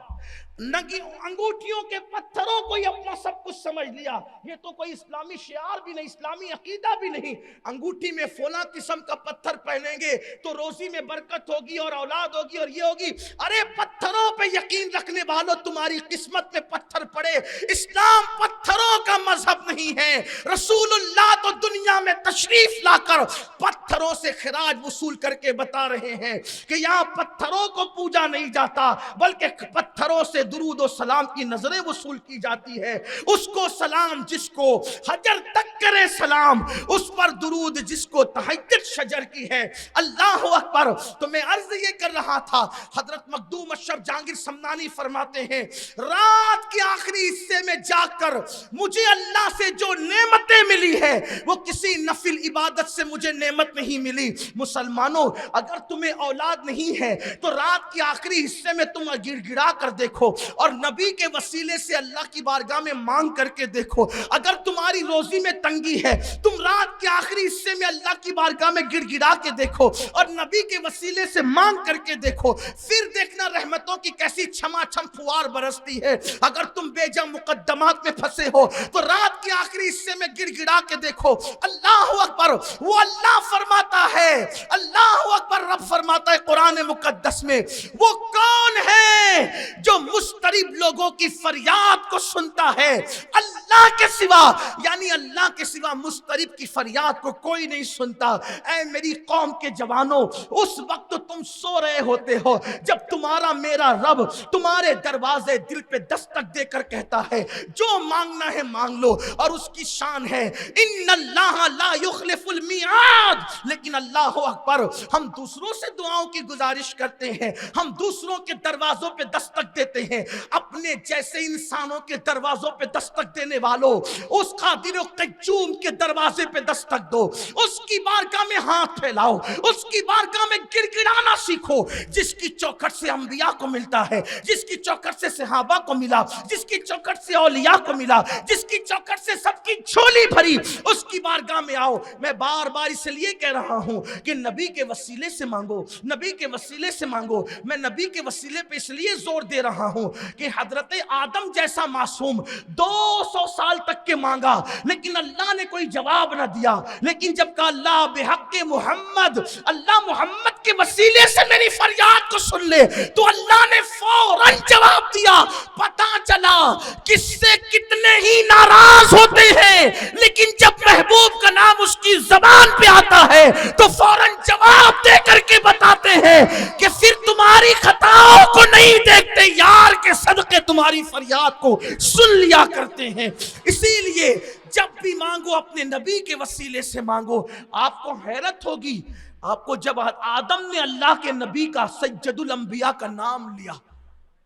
انگوٹھیوں کے پتھروں کو ہی اپنا سب کچھ سمجھ لیا، یہ تو کوئی اسلامی شعار بھی نہیں، اسلامی عقیدہ بھی نہیں۔ انگوٹھی میں فلاں قسم کا پتھر پہنیں گے تو روزی میں برکت ہوگی اور اولاد ہوگی اور یہ ہوگی۔ ارے پتھروں پہ یقین رکھنے والوں، تمہاری قسمت میں پتھر پڑے۔ اسلام پتھروں کا مذہب نہیں ہے۔ رسول اللہ تو دنیا میں تشریف لا کر پتھروں سے خراج وصول کر کے بتا رہے ہیں کہ یہاں پتھروں کو پوجا نہیں جاتا، بلکہ پتھروں سے درود و سلام کی نظریں وصول کی جاتی ہے۔ اس کو سلام جس کو حجر تک کرے سلام، اس پر درود جس کو تہجد شجر کی ہے۔ اللہ اکبر۔ تو میں عرض یہ کر رہا تھا، حضرت مخدوم اشرف جہانگیر سمنانی فرماتے ہیں رات کے آخری حصے میں جا کر مجھے اللہ سے جو نعمتیں ملی ہے وہ کسی نفل عبادت سے مجھے نعمت نہیں ملی۔ مسلمانوں، اگر تمہیں اولاد نہیں ہے تو رات کے آخری حصے میں تم گڑ گڑا کر دیکھو اور نبی کے وسیلے سے اللہ کی بارگاہ میں مانگ کر کے دیکھو۔ اگر تمہاری روزی میں تنگی ہے، تم رات کے آخری حصے میں اللہ کی بارگاہ میں گڑ گڑا کے دیکھو اور نبی کے وسیلے سے مانگ کر کے دیکھو، پھر دیکھنا رحمتوں کی کیسی چھما چھم فوار برستی ہے۔ اگر تم بے جا مقدمات میں پھنسے ہو تو رات کے آخری حصے میں گڑ گڑا کے دیکھو۔ اللہ اکبر۔ وہ اللہ فرماتا ہے، اللہ اکبر، رب فرماتا ہے قرآن مقدس میں، وہ کون ہے جو مضطرب لوگوں کی فریاد کو سنتا ہے اللہ کے سوا، یعنی اللہ کے سوا مضطرب کی فریاد کو کوئی نہیں سنتا۔ اے میری قوم کے جوانوں، اس وقت تم سو رہے ہوتے ہو جب تمہارا میرا رب تمہارے دروازے دل پہ دستک دے کر کہتا ہے جو مانگنا ہے مانگ لو، اور اس کی شان ہے ان اللہ لا یخلف المیعاد۔ لیکن اللہ اکبر، ہم دوسروں سے دعاؤں کی گزارش کرتے ہیں، ہم دوسروں کے دروازوں پہ دستک دیتے ہیں، اپنے جیسے انسانوں کے دروازوں پہ دستک دینے والوں، اس قادر و قیوم کے دروازے پہ دستک دو، اس کی بارگاہ میں ہاتھ پھیلاؤ، اس کی بارگاہ میں گڑ گڑانا سیکھو، جس کی چوکھٹ سے انبیاء کو ملتا ہے، جس کی چوکھٹ سے صحابہ کو ملا، جس کی چوکھٹ سے اولیاء کو ملا، جس کی چوکھٹ سے سب کی جھولی بھری بھری اس کی بارگاہ میں آؤ. میں بار بار اس لیے کہہ رہا ہوں کہ نبی کے وسیلے سے مانگو, نبی کے وسیلے سے مانگو. میں نبی کے وسیلے پہ اس لیے زور دے رہا ہوں کہ حضرت آدم جیسا معصوم 200 سال تک کے مانگا لیکن اللہ نے کوئی جواب نہ دیا, لیکن جب کہا اللہ بحق محمد, اللہ محمد کے وسیلے سے میری فریاد کو سن لے, تو اللہ نے فوراً جواب دیا. پتہ چلا کس سے کتنے ہی ناراض ہوتے ہیں, لیکن جب محبوب کا نام اس کی زبان پہ آتا ہے تو فوراً جواب دے کر کے بتاتے ہیں کہ پھر تمہاری خطاؤں کو نہیں دیکھتے, یار کے صدقے تمہاری فریاد کو سن لیا کرتے ہیں. اسی لیے جب بھی مانگو اپنے نبی کے وسیلے سے مانگو. آپ کو حیرت ہوگی, آپ کو جب آدم نے اللہ کے نبی کا سید الانبیاء کا نام لیا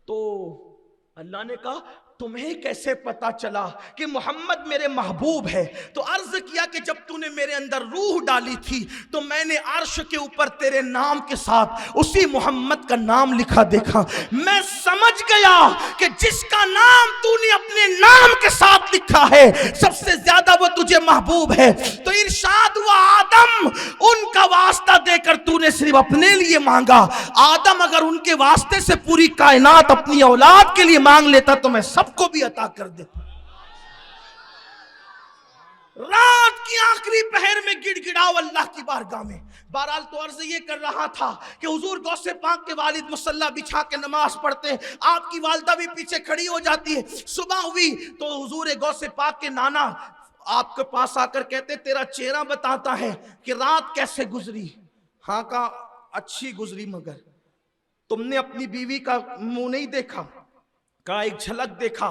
تو اللہ نے کہا تمہیں کیسے پتا چلا کہ محمد میرے محبوب ہے؟ تو عرض کیا کہ جب تو نے میرے اندر روح ڈالی تھی تو میں نے عرش کے اوپر تیرے نام کے ساتھ اسی محمد کا نام لکھا دیکھا. میں سمجھ گیا کہ جس کا نام تو نے اپنے نام کے ساتھ لکھا ہے سب سے زیادہ وہ تجھے محبوب ہے. تو ارشاد ہوا آدم ان کا واسطہ دے کر تو نے صرف اپنے لیے مانگا. آدم اگر ان کے واسطے سے پوری کائنات اپنی اولاد کے لیے مانگ لیتا تو میں سب کو بھی عطا کر دیتا. رات کی آخری پہر میں گڑ گڑاؤ اللہ کی بارگاہ میں. بہرحال تو عرض یہ کر رہا تھا کہ حضور غوث پاک کے والد مصلی بچھا کے نماز پڑھتے ہیں, آپ کی والدہ بھی پیچھے کھڑی ہو جاتی ہے. صبح ہوئی تو حضور غوث پاک کے نانا آپ کے پاس آ کر کہتے تیرا چہرہ بتاتا ہے کہ رات کیسے گزری. ہاں کہا اچھی گزری, مگر تم نے اپنی بیوی کا منہ نہیں دیکھا؟ کہا ایک جھلک دیکھا.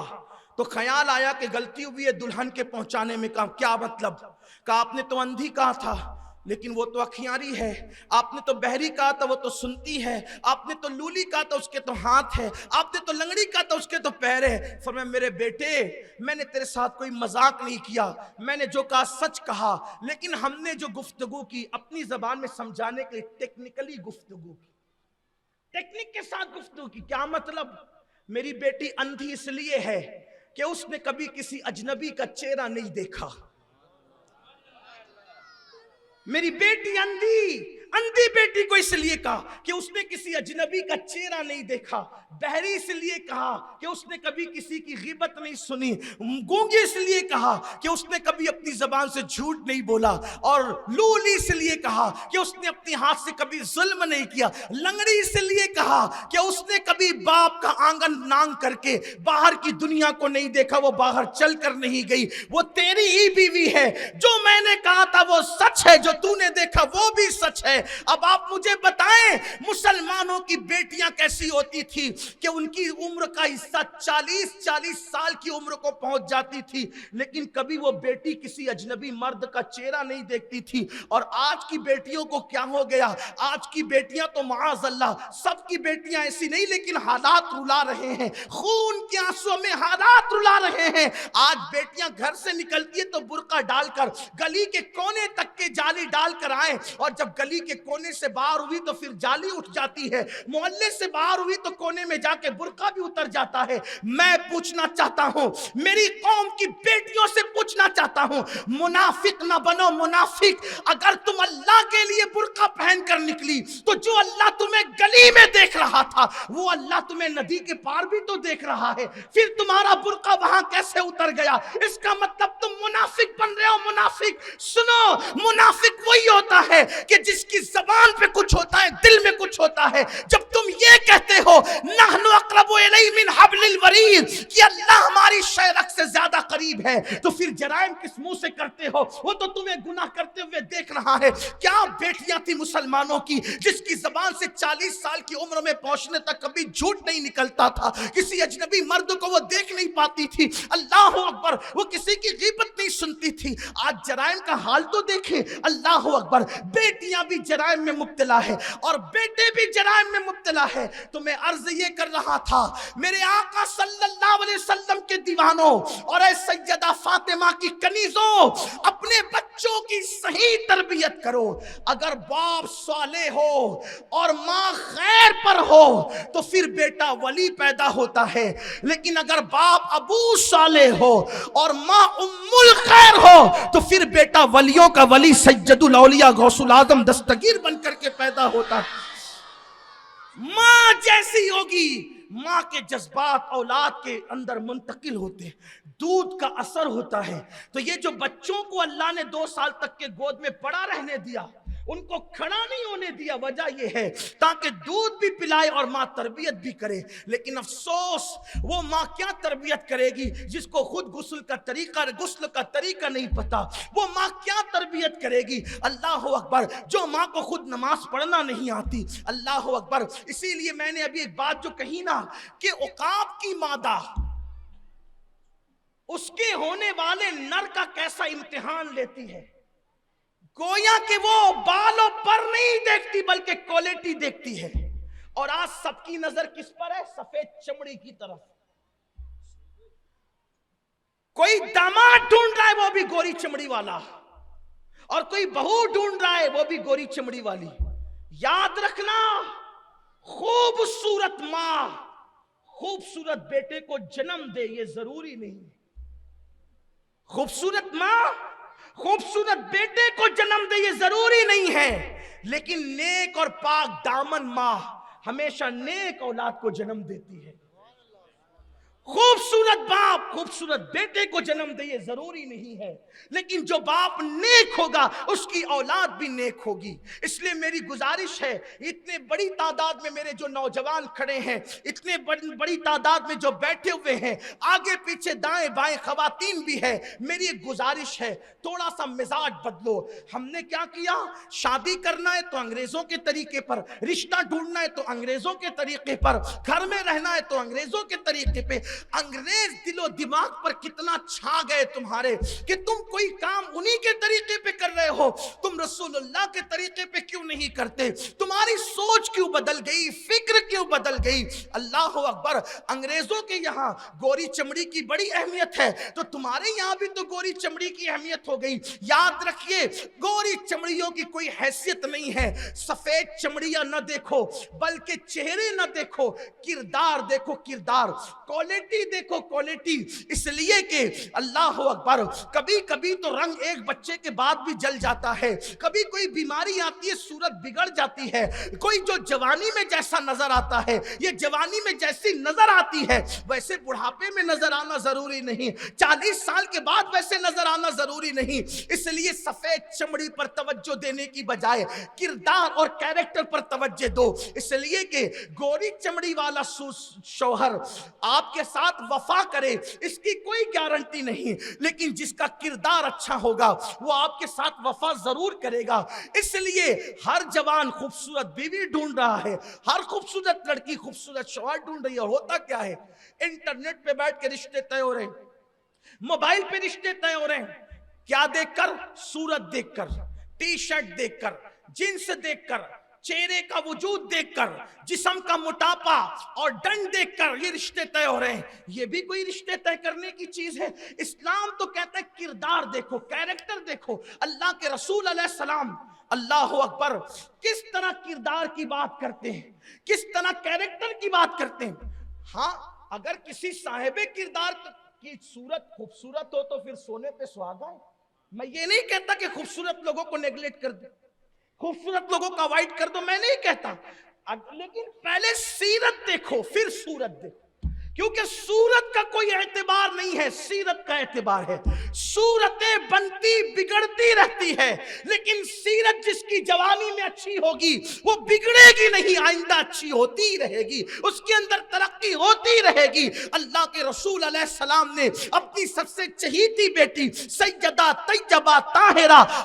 تو خیال آیا کہ غلطی ہوئی ہے دلہن کے پہنچانے میں. کہا کیا مطلب؟ کہا آپ نے تو اندھی کہا تھا لیکن وہ تو اکھیاری ہے, آپ نے تو بہری کہا تھا وہ تو سنتی ہے, آپ نے تو لولی کہا تھا اس کے تو ہاتھ ہے, آپ نے تو لنگڑی کہا تھا اس کے تو پیر ہے. فرمایا میرے بیٹے میں نے تیرے ساتھ کوئی مذاق نہیں کیا, میں نے جو کہا سچ کہا, لیکن ہم نے جو گفتگو کی اپنی زبان میں سمجھانے کے لیے ٹیکنیکلی گفتگو کی, ٹیکنیک کے ساتھ گفتگو کی. کیا مطلب؟ میری بیٹی اندھی اس لیے ہے کہ اس نے کبھی کسی اجنبی کا چہرہ نہیں دیکھا. میری بیٹی اندھی بیٹی کو اس لیے کہا کہ اس نے کسی اجنبی کا چہرہ نہیں دیکھا. بہری اس لیے کہا کہ اس نے کبھی کسی کی غیبت نہیں سنی. گونگی اس لیے کہا کہ اس نے کبھی اپنی زبان سے جھوٹ نہیں بولا. اور لولی اس لیے کہا کہ اس نے اپنے ہاتھ سے کبھی ظلم نہیں کیا. لنگڑی اس لیے کہا کہ اس نے کبھی باپ کا آنگن نانگ کر کے باہر کی دنیا کو نہیں دیکھا, وہ باہر چل کر نہیں گئی. وہ تیری ہی بیوی ہے, جو میں نے کہا تھا وہ سچ ہے, جو تو نے دیکھا وہ بھی سچ ہے. اب آپ مجھے بتائیں مسلمانوں کی بیٹیاں کیسی ہوتی تھی کہ ان کی عمر کا حصہ 40 سال کی عمر کو پہنچ جاتی تھی, لیکن کبھی وہ بیٹی کسی اجنبی مرد کا چہرہ نہیں دیکھتی تھی. اور آج کی بیٹیوں کو کیا ہو گیا؟ آج کی بیٹیاں تو معاذ اللہ سب کی بیٹیاں ایسی نہیں, لیکن حالات رلا رہے ہیں, خون کے آنسوں میں حالات رلا رہے ہیں. آج بیٹیاں گھر سے نکلتی ہے تو برقع ڈال کر گلی کے کونے تک کے جالی ڈال کر آئیں, اور جب گلی کے کونے سے باہر ہوئی تو پھر جالی اٹھ جاتی ہے, محلے سے باہر ہوئی تو کونے میں جا کے برقع بھی اتر جاتا ہے. میں پوچھنا چاہتا ہوں, میری قوم کی بیٹیوں سے پوچھنا چاہتا ہوں, منافق نہ بنو منافق. اگر تم اللہ کے لیے برقع پہن کر نکلی تو جو اللہ تمہیں گلی میں دیکھ رہا تھا وہ اللہ تمہیں ندی کے پار بھی تو دیکھ رہا ہے. پھر تمہارا برقع وہاں کیسے اتر گیا؟ اس کا مطلب تم منافق بن رہے ہو. منافق سنو, منافق وہی ہوتا ہے کہ جس کی زبان پہ کچھ ہوتا ہے دل میں کچھ ہوتا ہے. جب تم یہ کہتے ہو نحن اقرب الیہ من حبل الورید کہ اللہ ہماری شہرک سے زیادہ قریب ہے, تو پھر جرائم کس منہ سے کرتے ہو؟ وہ تو تمہیں گناہ کرتے ہوئے دیکھ رہا ہے. کیا بیٹیاں تھی مسلمانوں کی جس کی زبان سے 40 سال کی عمر میں پہنچنے تک کبھی جھوٹ نہیں نکلتا تھا, کسی اجنبی مرد کو وہ دیکھ نہیں پاتی تھی, اللہ اکبر, وہ کسی کی غیبت نہیں سنتی تھی. آج جرائم کا حال تو دیکھیں, اللہ اکبر, بیٹیاں بھی جرائم میں مبتلا ہے اور بیٹے بھی جرائم میں مبتلا ہے. تو میں عرض یہ کر رہا تھا میرے آقا صلی اللہ علیہ وسلم کے دیوانوں اور اے سیدہ فاطمہ کی کنیزوں, اپنے بچوں بچوں کی صحیح تربیت کرو. اگر باپ صالح ہو اور ماں خیر پر ہو تو پھر بیٹا ولی پیدا ہوتا ہے. لیکن اگر باپ ابو صالح ہو اور ماں ام الخیر ہو تو پھر بیٹا ولیوں کا ولی سید الاولیاء غوث العظم دستگیر بن کر کے پیدا ہوتا ہے. ماں جیسی ہوگی ماں کے جذبات اولاد کے اندر منتقل ہوتے ہیں, دودھ کا اثر ہوتا ہے. تو یہ جو بچوں کو اللہ نے 2 سال تک کے گود میں پڑا رہنے دیا, ان کو کھڑا نہیں ہونے دیا, وجہ یہ ہے تاکہ دودھ بھی پلائے اور ماں تربیت بھی کرے. لیکن افسوس وہ ماں کیا تربیت کرے گی جس کو خود غسل کا طریقہ نہیں پتا. وہ ماں کیا تربیت کرے گی؟ اللہ اکبر, جو ماں کو خود نماز پڑھنا نہیں آتی. اللہ اکبر. اسی لیے میں نے ابھی ایک بات جو کہی نا کہ عقاب کی مادہ اس کے ہونے والے نر کا کیسا امتحان لیتی ہے. گویا کہ وہ بالوں پر نہیں دیکھتی بلکہ کوالٹی دیکھتی ہے. اور آج سب کی نظر کس پر ہے؟ سفید چمڑی کی طرف. کوئی داماد ڈھونڈ رہا ہے وہ بھی گوری چمڑی والا, اور کوئی بہو ڈھونڈ رہا ہے وہ بھی گوری چمڑی والی. یاد رکھنا, خوبصورت ماں خوبصورت بیٹے کو جنم دے یہ ضروری نہیں. خوبصورت ماں خوبصورت بیٹے کو جنم دے یہ ضروری نہیں ہے, لیکن نیک اور پاک دامن ماں ہمیشہ نیک اولاد کو جنم دیتی ہے. خوبصورت باپ خوبصورت بیٹے کو جنم دے یہ ضروری نہیں ہے, لیکن جو باپ نیک ہوگا اس کی اولاد بھی نیک ہوگی. اس لیے میری گزارش ہے, اتنے بڑی تعداد میں میرے جو نوجوان کھڑے ہیں, اتنے بڑی تعداد میں جو بیٹھے ہوئے ہیں, آگے پیچھے دائیں بائیں خواتین بھی ہے, میری ایک گزارش ہے تھوڑا سا مزاج بدلو. ہم نے کیا کیا؟ شادی کرنا ہے تو انگریزوں کے طریقے پر, رشتہ ڈھونڈنا ہے تو انگریزوں کے طریقے پر, گھر میں رہنا ہے تو انگریزوں کے طریقے پہ. انگریز دل و دماغ پر کتنا چھا گئے تمہارے کہ تم کوئی کام انہی کے طریقے پہ کر رہے ہو. تم رسول اللہ کے طریقے پہ کیوں نہیں کرتے؟ تمہاری سوچ کیوں بدل گئی؟ فکر کیوں بدل گئی؟ اللہ اکبر. انگریزوں کے یہاں گوری چمڑی کی بڑی اہمیت ہے تو تمہارے یہاں بھی تو گوری چمڑی کی اہمیت ہو گئی. یاد رکھیے, گوری چمڑیوں کی کوئی حیثیت نہیں ہے. سفید چمڑیاں نہ دیکھو بلکہ چہرے نہ دیکھو, کردار دیکھو, کردار. کوالٹی دیکھو, کوالٹی. اس لیے کہ اللہ اکبر, کبھی کبھی تو رنگ ایک بچے کے بعد بھی جل جاتا ہے, کبھی کوئی بیماری آتی ہے صورت بگڑ جاتی ہے. کوئی جو جوانی میں جیسا نظر آتا ہے, یہ جوانی میں جیسی نظر آتی ہے ویسے بڑھاپے میں نظر آنا ضروری نہیں, 40 سال کے بعد ویسے نظر آنا ضروری نہیں. اس لیے سفید چمڑی پر توجہ دینے کی بجائے کردار اور کیریکٹر پر توجہ دو. اس لیے کہ گوری چمڑی والا شوہر آپ کے ساتھ وفا کرے اس کی کوئی گارنٹی نہیں, لیکن جس کا کردار اچھا ہوگا وہ آپ کے ساتھ وفا ضرور کرے گا. اس لیے ہر جوان خوبصورت بیوی ڈھونڈ رہا ہے, ہر خوبصورت لڑکی خوبصورت شوہر ڈھونڈ رہی ہے. ہوتا کیا ہے؟ انٹرنیٹ پہ بیٹھ کے رشتے طے ہو رہے ہیں, موبائل پہ رشتے طے ہو رہے ہیں. کیا دیکھ کر؟ صورت دیکھ کر, ٹی شرٹ دیکھ کر, جنس دیکھ کر, چہرے کا وجود دیکھ کر, جسم کا موٹاپا اور ڈنڈ دیکھ کر یہ رشتے طے ہو رہے ہیں. یہ بھی کوئی رشتے طے کرنے کی چیز ہے؟ اسلام تو کہتا ہے کردار دیکھو, کیریکٹر دیکھو. اللہ کے رسول علیہ السلام اللہ اکبر کس طرح کردار کی بات کرتے ہیں, کس طرح کیریکٹر کی بات کرتے ہیں. ہاں, اگر کسی صاحب کردار کی صورت خوبصورت ہو تو پھر سونے پہ سہاگا ہے. میں یہ نہیں کہتا کہ خوبصورت لوگوں کو نیگلیکٹ کر دو, خوبصورت لوگوں کو اوائڈ کر دو, میں نہیں کہتا, لیکن پہلے سیرت دیکھو پھر صورت دیکھو. کیونکہ صورت کا کوئی اعتبار نہیں ہے, سیرت کا اعتبار ہے. صورتیں بنتی بگڑتی رہتی ہے, لیکن سیرت جس کی جوانی میں اچھی ہوگی وہ بگڑے گی نہیں, آئندہ اچھی ہوتی رہے گی, اس کے اندر ترقی ہوتی رہے گی. اللہ کے رسول علیہ السلام نے اپنی سب سے چہیتی بیٹی سیدہ طیبہ طاہرہ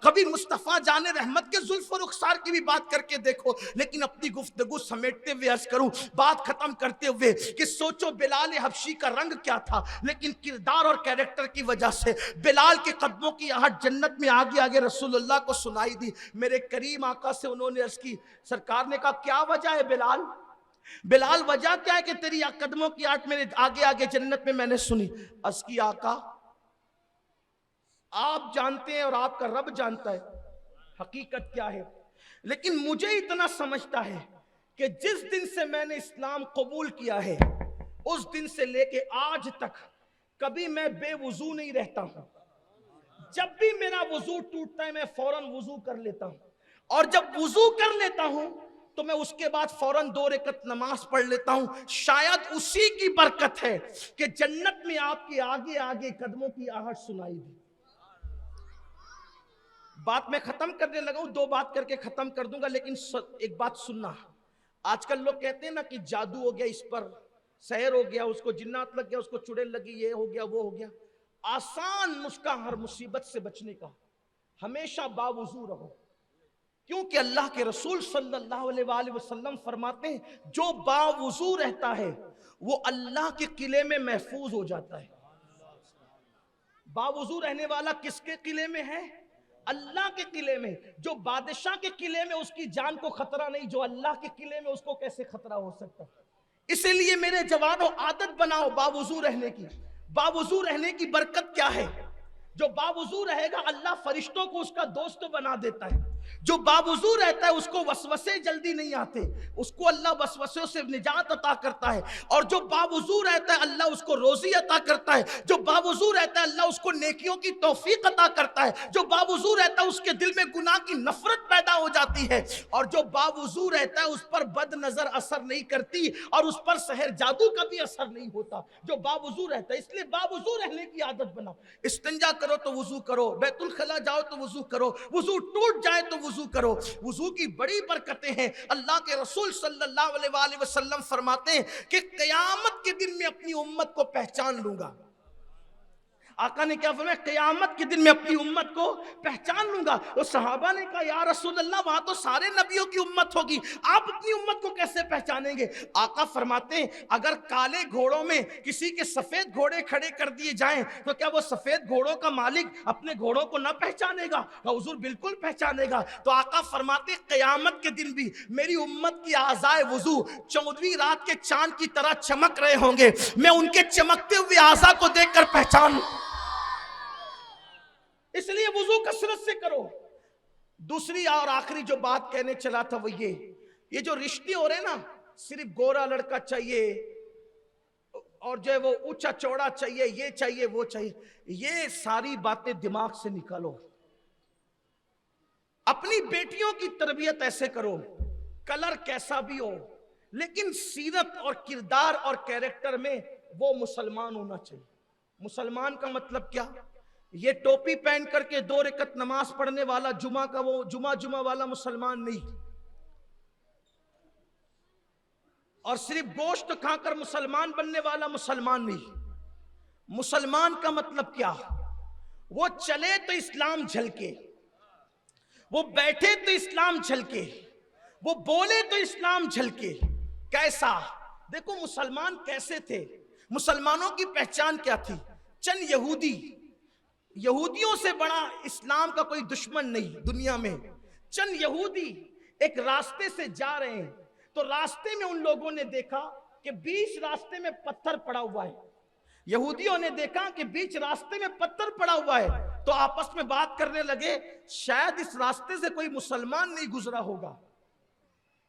کبھی مصطفیٰ جان رحمت کے زلف و رخسار کی بھی بات کر کے دیکھو، لیکن اپنی گفتگو سمیٹتے ہوئے عرض کروں، بات ختم کرتے ہوئے کہ سوچو بلال حبشی کا رنگ کیا تھا، لیکن کردار اور کیریکٹر کی وجہ سے بلال کے قدموں کی آہٹ جنت میں آگے آگے رسول اللہ کو سنائی دی۔ میرے کریم آقا سے انہوں نے عرض کی، سرکار نے کہا کیا وجہ ہے بلال؟ بلال وجہ کیا ہے کہ تیری قدموں کی آہٹ میرے آگے آگے جنت میں میں نے سنی؟ عرض کی آقا آپ جانتے ہیں اور آپ کا رب جانتا ہے حقیقت کیا ہے، لیکن مجھے اتنا سمجھتا ہے کہ جس دن سے میں نے اسلام قبول کیا ہے اس دن سے لے کے آج تک کبھی میں بے وضو نہیں رہتا ہوں۔ جب بھی میرا وضو ٹوٹتا ہے میں فوراً وضو کر لیتا ہوں، اور جب وضو کر لیتا ہوں تو میں اس کے بعد فوراً 2 رکعت نماز پڑھ لیتا ہوں۔ شاید اسی کی برکت ہے کہ جنت میں آپ کے آگے آگے قدموں کی آہٹ سنائی دی۔ بات میں ختم کرنے لگا ہوں، 2 بات کر کے ختم کر دوں گا، لیکن ایک بات سننا۔ آج کل لوگ کہتے ہیں نا کہ جادو ہو گیا، اس پر سحر ہو گیا، اس کو جنات لگ گیا، اس کو چڑیل لگی، یہ ہو گیا وہ ہو گیا۔ آسان نسخہ ہر مصیبت سے بچنے کا، ہمیشہ باوضو رہو، کیونکہ اللہ کے رسول صلی اللہ علیہ وآلہ وسلم فرماتے ہیں جو باوضو رہتا ہے وہ اللہ کے قلعے میں محفوظ ہو جاتا ہے۔ باوضو رہنے والا کس کے قلعے میں ہے؟ اللہ کے قلعے میں۔ جو بادشاہ کے قلعے میں اس کی جان کو خطرہ نہیں، جو اللہ کے قلعے میں اس کو کیسے خطرہ ہو سکتا؟ اسی لیے میرے جوانوں عادت بناؤ باوضو رہنے کی۔ باوضو رہنے کی برکت کیا ہے؟ جو باوضو رہے گا اللہ فرشتوں کو اس کا دوست بنا دیتا ہے۔ جو باوضو رہتا ہے اس کو وسوسے جلدی نہیں آتے، اس کو اللہ وسوسوں سے نجات عطا کرتا ہے۔ اور جو باوضو رہتا ہے اللہ اس کو روزی عطا کرتا ہے۔ جو باوضو رہتا ہے اللہ اس کو نیکیوں کی توفیق عطا کرتا ہے۔ جو باوضو رہتا ہے اس کے دل میں گناہ کی نفرت پیدا ہو جاتی ہے، اور جو باوضو رہتا ہے اس پر بد نظر اثر نہیں کرتی، اور اس پر سحر جادو کا بھی اثر نہیں ہوتا، جو باوضو رہتا ہے۔ اس لیے باوضو رہنے کی عادت بناؤ۔ استنجا کرو تو وضو کرو، بیت الخلا جاؤ تو وضو کرو، وضو ٹوٹ جائے تو وضو کرو۔ وضو کی بڑی برکتیں ہیں۔ اللہ کے رسول صلی اللہ علیہ وآلہ وسلم فرماتے ہیں کہ قیامت کے دن میں اپنی امت کو پہچان لوں گا۔ آقا نے کیا فرمایا؟ قیامت کے دن میں اپنی امت کو پہچان لوں گا۔ اور صحابہ نے کہا یا رسول اللہ وہاں تو سارے نبیوں کی امت ہوگی، آپ اپنی امت کو کیسے پہچانیں گے؟ آقا فرماتے ہیں اگر کالے گھوڑوں میں کسی کے سفید گھوڑے کھڑے کر دیے جائیں تو کیا وہ سفید گھوڑوں کا مالک اپنے گھوڑوں کو نہ پہچانے گا؟ حضور بالکل پہچانے گا۔ تو آقا فرماتے ہیں قیامت کے دن بھی میری امت کی اعضائے وضو 14ویں رات کے چاند کی طرح چمک رہے ہوں گے، میں ان کے چمکتے ہوئے اعضاء کو دیکھ کر پہچان۔ اس لیے وضو کثرت سے کرو۔ دوسری اور آخری جو بات کہنے چلا تھا وہ یہ جو رشتے ہو رہے نا، صرف گورا لڑکا چاہیے اور جو ہے وہ اونچا چوڑا چاہیے، یہ چاہیے وہ چاہیے، یہ ساری باتیں دماغ سے نکالو۔ اپنی بیٹیوں کی تربیت ایسے کرو، کلر کیسا بھی ہو لیکن سیرت اور کردار اور کیریکٹر میں وہ مسلمان ہونا چاہیے۔ مسلمان کا مطلب کیا؟ یہ ٹوپی پہن کر کے 2 رکعت نماز پڑھنے والا جمعہ کا وہ جمعہ والا مسلمان نہیں، اور صرف گوشت کھا کر مسلمان بننے والا مسلمان نہیں۔ مسلمان کا مطلب کیا؟ وہ چلے تو اسلام جھلکے، وہ بیٹھے تو اسلام جھلکے، وہ بولے تو اسلام جھلکے۔ کیسا؟ دیکھو مسلمان کیسے تھے، مسلمانوں کی پہچان کیا تھی؟ چند یہودیوں سے بڑا اسلام کا کوئی دشمن نہیں دنیا میں۔ چند یہودی ایک راستے سے جا رہے ہیں تو راستے میں ان لوگوں نے دیکھا کہ بیچ راستے میں پتھر پڑا ہوا ہے۔ یہودیوں نے دیکھا کہ بیچ راستے میں پتھر پڑا ہوا ہے تو آپس میں بات کرنے لگے شاید اس راستے سے کوئی مسلمان نہیں گزرا ہوگا،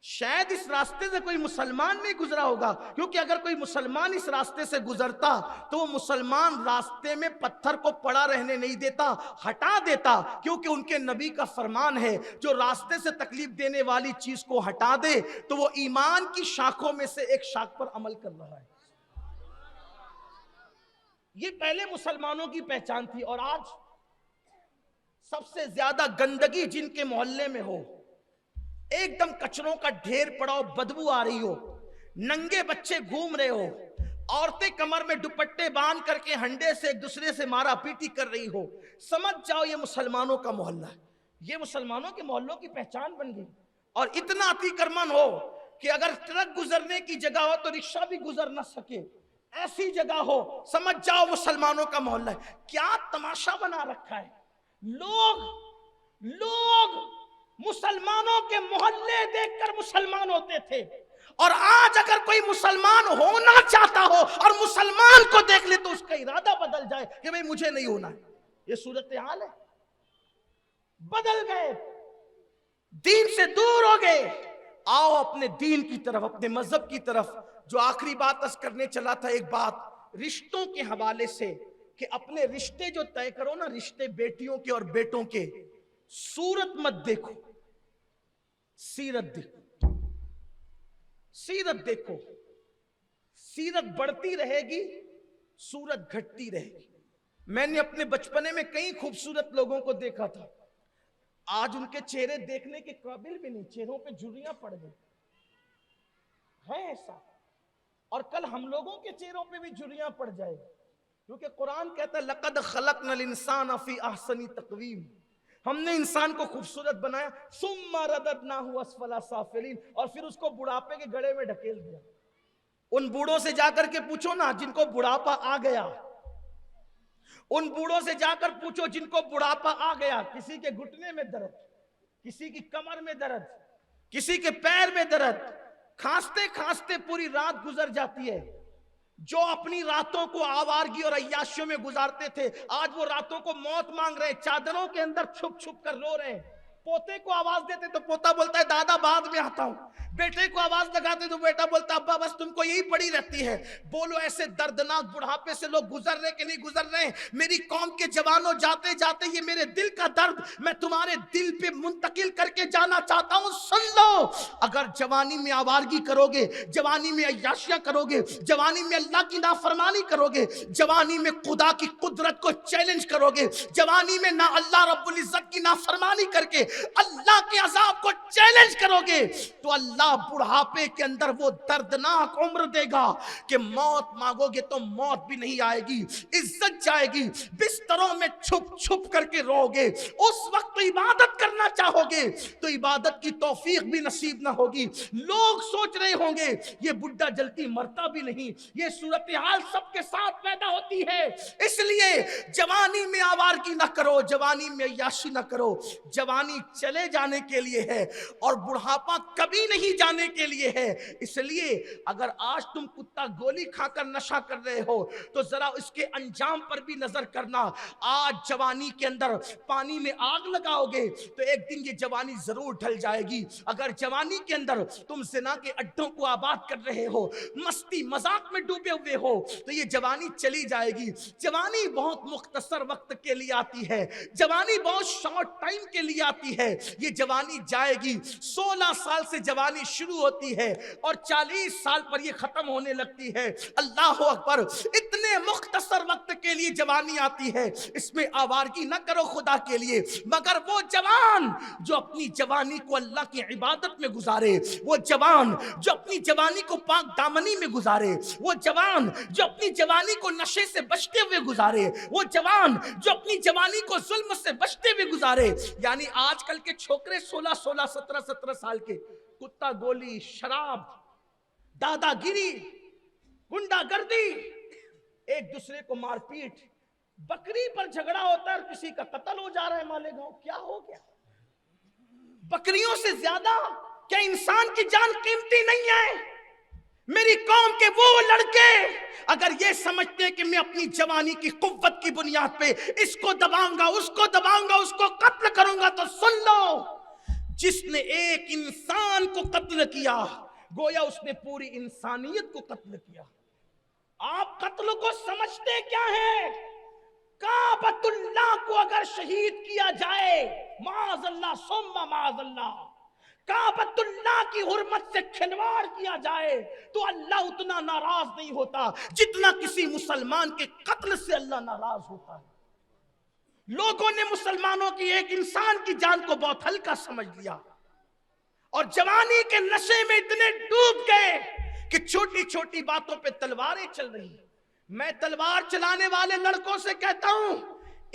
شاید اس راستے سے کوئی مسلمان نہیں گزرا ہوگا، کیونکہ اگر کوئی مسلمان اس راستے سے گزرتا تو وہ مسلمان راستے میں پتھر کو پڑا رہنے نہیں دیتا، ہٹا دیتا، کیونکہ ان کے نبی کا فرمان ہے جو راستے سے تکلیف دینے والی چیز کو ہٹا دے تو وہ ایمان کی شاخوں میں سے ایک شاخ پر عمل کر رہا ہے۔ یہ پہلے مسلمانوں کی پہچان تھی۔ اور آج سب سے زیادہ گندگی جن کے محلے میں ہو، ایک دم کچروں کا ڈھیر پڑا ہو، بدبو آ رہی ہو، ننگے بچے گھوم رہے ہو، عورتیں کمر میں دوپٹے باندھ کر کے ہنڈے سے ایک دوسرے سے مارا پیٹی کر رہی ہو، سمجھ جاؤ یہ مسلمانوں کا محلہ ہے، یہ مسلمانوں کے محلوں کی پہچان بن گئی۔ اور اتنا اتی کرمن ہو کہ اگر ٹرک گزرنے کی جگہ ہو تو رکشہ بھی گزر نہ سکے، ایسی جگہ ہو، سمجھ جاؤ مسلمانوں کا محلہ ہے۔ کیا تماشا بنا رکھا ہے، لوگ مسلمانوں کے محلے دیکھ کر مسلمان ہوتے تھے، اور آج اگر کوئی مسلمان ہونا چاہتا ہو اور مسلمان کو دیکھ لے تو اس کا ارادہ بدل جائے کہ بھئی مجھے نہیں ہونا ہے۔ یہ صورتحال ہے، بدل گئے، دین سے دور ہو گئے۔ آؤ اپنے دین کی طرف، اپنے مذہب کی طرف۔ جو آخری بات عرض کرنے چلا تھا، ایک بات رشتوں کے حوالے سے، کہ اپنے رشتے جو طے کرو نا، رشتے بیٹیوں کے اور بیٹوں کے، صورت مت دیکھو، سیرت دیکھو، سیرت دیکھو۔ سیرت بڑھتی رہے گی، صورت گھٹتی رہے گی۔ میں نے اپنے بچپنے میں کئی خوبصورت لوگوں کو دیکھا تھا، آج ان کے چہرے دیکھنے کے قابل بھی نہیں، چہروں پہ جھریاں پڑ گئی ہے ایسا، اور کل ہم لوگوں کے چہروں پہ بھی جھریاں پڑ جائے، کیونکہ قرآن کہتا ہے لَقَدْ خَلَقْنَا الْإِنسَانَ فِي أَحْسَنِ تَقْوِيمٍ، ہم نے انسان کو خوبصورت بنایا، ثُمَّ رَدَدْنَاهُ أَسْفَلَ سَافِلِينَ، اور پھر اس کو بڑھاپے کے گڑھے میں ڈھکیل دیا۔ ان بوڑھوں سے جا کر کے پوچھو نا جن کو بڑھاپا آ گیا، ان بوڑھوں سے جا کر پوچھو جن کو بڑھاپا آ گیا، کسی کے گھٹنے میں درد، کسی کی کمر میں درد، کسی کے پیر میں درد، کھانستے کھانستے پوری رات گزر جاتی ہے۔ جو اپنی راتوں کو آوارگی اور عیاشیوں میں گزارتے تھے، آج وہ راتوں کو موت مانگ رہے، چادروں کے اندر چھپ چھپ کر رو رہے ہیں۔ پوتے کو آواز دیتے تو پوتا بولتا ہے دادا بعد میں آتا ہوں، بیٹے کو آواز لگاتے تو بیٹا بولتا ہے ابا بس تم کو یہی پڑی رہتی ہے۔ بولو ایسے دردناک بڑھاپے سے لوگ گزر رہے کہ نہیں گزر رہے؟ میری قوم کے جوانوں، جاتے جاتے یہ میرے دل کا درد میں تمہارے دل پہ منتقل کر کے جانا چاہتا ہوں، سن لو۔ اگر جوانی میں آوارگی کرو گے، جوانی میں عیاشیاں کرو گے، جوانی میں اللہ کی نافرمانی کرو گے، جوانی میں خدا کی قدرت کو چیلنج کرو گے، جوانی میں نہ اللہ رب العزت کی نافرمانی کر کے اللہ کے عذاب کو چیلنج کرو گے، تو اللہ بڑھاپے کے اندر وہ دردناک عمر دے گا کہ موت مانگو گے تو موت بھی نہیں آئے گی، عزت جائے گی، بستروں میں چھپ چھپ کر کے رو گے۔ اس وقت عبادت کرنا چاہو گے تو عبادت کی توفیق بھی نصیب نہ ہوگی۔ لوگ سوچ رہے ہوں گے یہ بڈھا جلدی مرتا بھی نہیں۔ یہ صورتحال سب کے ساتھ پیدا ہوتی ہے، اس لیے جوانی میں آوارگی نہ کرو، جوانی میں عیاشی نہ کرو۔ جوانی چلے جانے کے لیے ہے اور بڑھاپا کبھی نہیں جانے کے لیے ہے۔ اس لیے اگر آج تم کتا گولی کھا کر نشہ کر رہے ہو تو ذرا اس کے انجام پر بھی نظر کرنا۔ آج جوانی کے اندر پانی میں آگ لگاؤ گے تو ایک دن یہ جوانی ضرور ڈھل جائے گی۔ اگر جوانی کے اندر تم زنا کے اڈوں کو آباد کر رہے ہو، مستی مذاق میں ڈوبے ہوئے ہو تو یہ جوانی چلی جائے گی۔ جوانی بہت مختصر وقت کے لیے آتی ہے، جوانی بہت شارٹ ٹائم کے لیے آتی ہے، یہ جوانی جائے گی۔ 16 سال سے جوانی شروع ہوتی ہے اور 40 سال پر یہ ختم ہونے لگتی ہے۔ اللہ اکبر، اتنے مختصر وقت کے لیے جوانی آتی ہے، اس میں آوارگی نہ کرو خدا کے لیے۔ مگر وہ جوان جو اپنی جوانی کو اللہ کی عبادت میں گزارے، وہ جوان جو اپنی جوانی کو پاک دامنی میں گزارے، وہ جوان جو اپنی جوانی کو نشے سے بچتے ہوئے گزارے، وہ جوان جو اپنی جوانی کو ظلم سے بچتے ہوئے گزارے۔ یعنی آج کل کے چھوکرے 16 17 سال کے کتا گولی، شراب، دادا گیری، گنڈا گردی، ایک دوسرے کو مار پیٹ، بکری پر جھگڑا ہوتا ہے اور کسی کا قتل ہو جا رہا ہے مالیگاؤں۔ کیا ہو گیا؟ بکریوں سے زیادہ کیا انسان کی جان قیمتی نہیں ہے؟ میری قوم کے وہ لڑکے اگر یہ سمجھتے کہ میں اپنی جوانی کی قوت کی بنیاد پہ اس کو دباؤں گا، اس کو دباؤں گا، اس کو قتل کروں گا، تو سن لو، جس نے ایک انسان کو قتل کیا گویا اس نے پوری انسانیت کو قتل کیا۔ آپ قتل کو سمجھتے کیا ہے؟ کعبۃ اللہ کو اگر شہید کیا جائے، معاذ اللہ ثم معاذ اللہ، کعبۃ اللہ کی حرمت سے کھلواڑ کیا جائے تو اللہ اتنا ناراض نہیں ہوتا جتنا کسی مسلمان کے قتل سے اللہ ناراض ہوتا ہے۔ لوگوں نے مسلمانوں کی ایک انسان کی جان کو بہت ہلکا سمجھ لیا اور جوانی کے نشے میں اتنے ڈوب گئے کہ چھوٹی چھوٹی باتوں پہ تلواریں چل رہی ہیں. میں تلوار چلانے والے لڑکوں سے کہتا ہوں